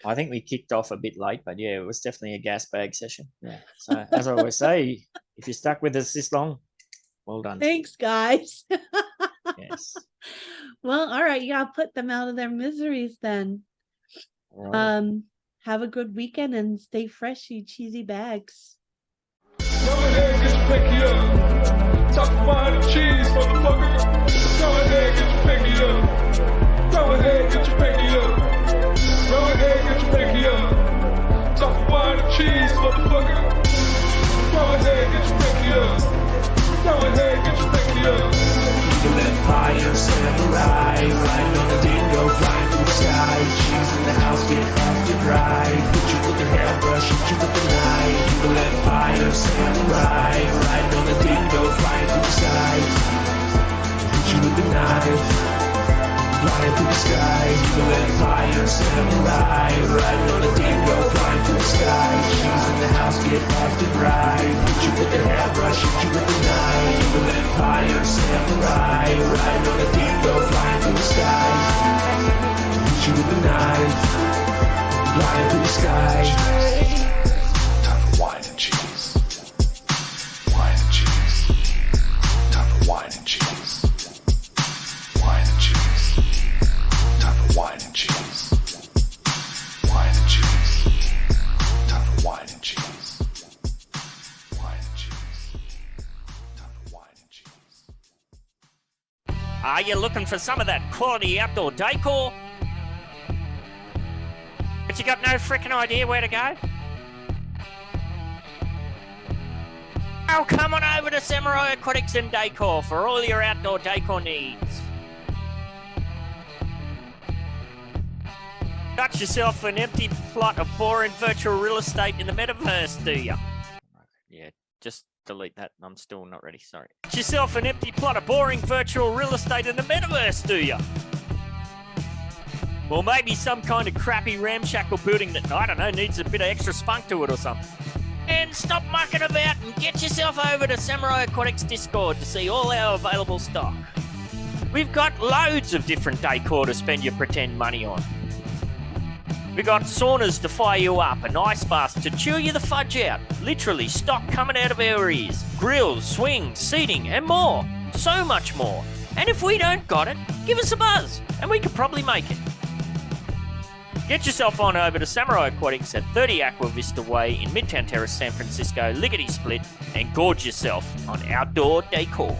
I think we kicked off a bit late, but yeah, it was definitely a gas bag session. Yeah. So as I always say, if you stuck with us this long, well done. Thanks, guys. Yes. Well, all right. You gotta put them out of their miseries then. Right. Have a good weekend and stay fresh, you cheesy bags. Go ahead, get your pinky up. Talk wine and cheese, motherfucker. Go ahead, get your pinky up. Go ahead, get your pinky up. Go ahead, get your pinky up. Talk wine and cheese, motherfucker. Go ahead, get your pinky up. Go ahead, get your pinky up. Empire, samurai, riding on a dingo, flying through the sky. Cheese in the house, get off your drive. Hit you with the hairbrush, hit you with the knife. Evil empire, samurai, riding on a dingo, flying through the sky. Hit you with the knife, flying through the sky. Evil empire, samurai, riding on a dingo, flying through the sky. Cheese in the house, get off your drive. Hit you with the hairbrush, hit you with the knife. Evil empire, samurai, riding on a dingo, flying through the sky. Hit you with the knife, flying through the sky. Time for wine and cheese. Wine and cheese. Time for wine and cheese. Wine and cheese. Time for wine and cheese. Wine and cheese. Time for wine and cheese. Wine and cheese. Time for wine and cheese. Are you looking for some of that quality outdoor decor? But you got no freaking idea where to go? Oh, come on over to Samurai Aquatics and Decor for all your outdoor decor needs. Got yourself an empty plot of boring virtual real estate in the Metaverse, do you? Yeah, just delete that. I'm still not ready, sorry. Got yourself an empty plot of boring virtual real estate in the Metaverse, do you? Or maybe some kind of crappy ramshackle building that, I don't know, needs a bit of extra spunk to it or something. And stop mucking about and get yourself over to Samurai Aquatics Discord to see all our available stock. We've got loads of different decor to spend your pretend money on. We got saunas to fire you up, and ice baths to chew you the fudge out. Literally, stock coming out of our ears. Grills, swings, seating, and more. So much more. And if we don't got it, give us a buzz, and we could probably make it. Get yourself on over to Samurai Aquatics at 30 Aqua Vista Way in Midtown Terrace, San Francisco, lickety split, and gorge yourself on outdoor decor.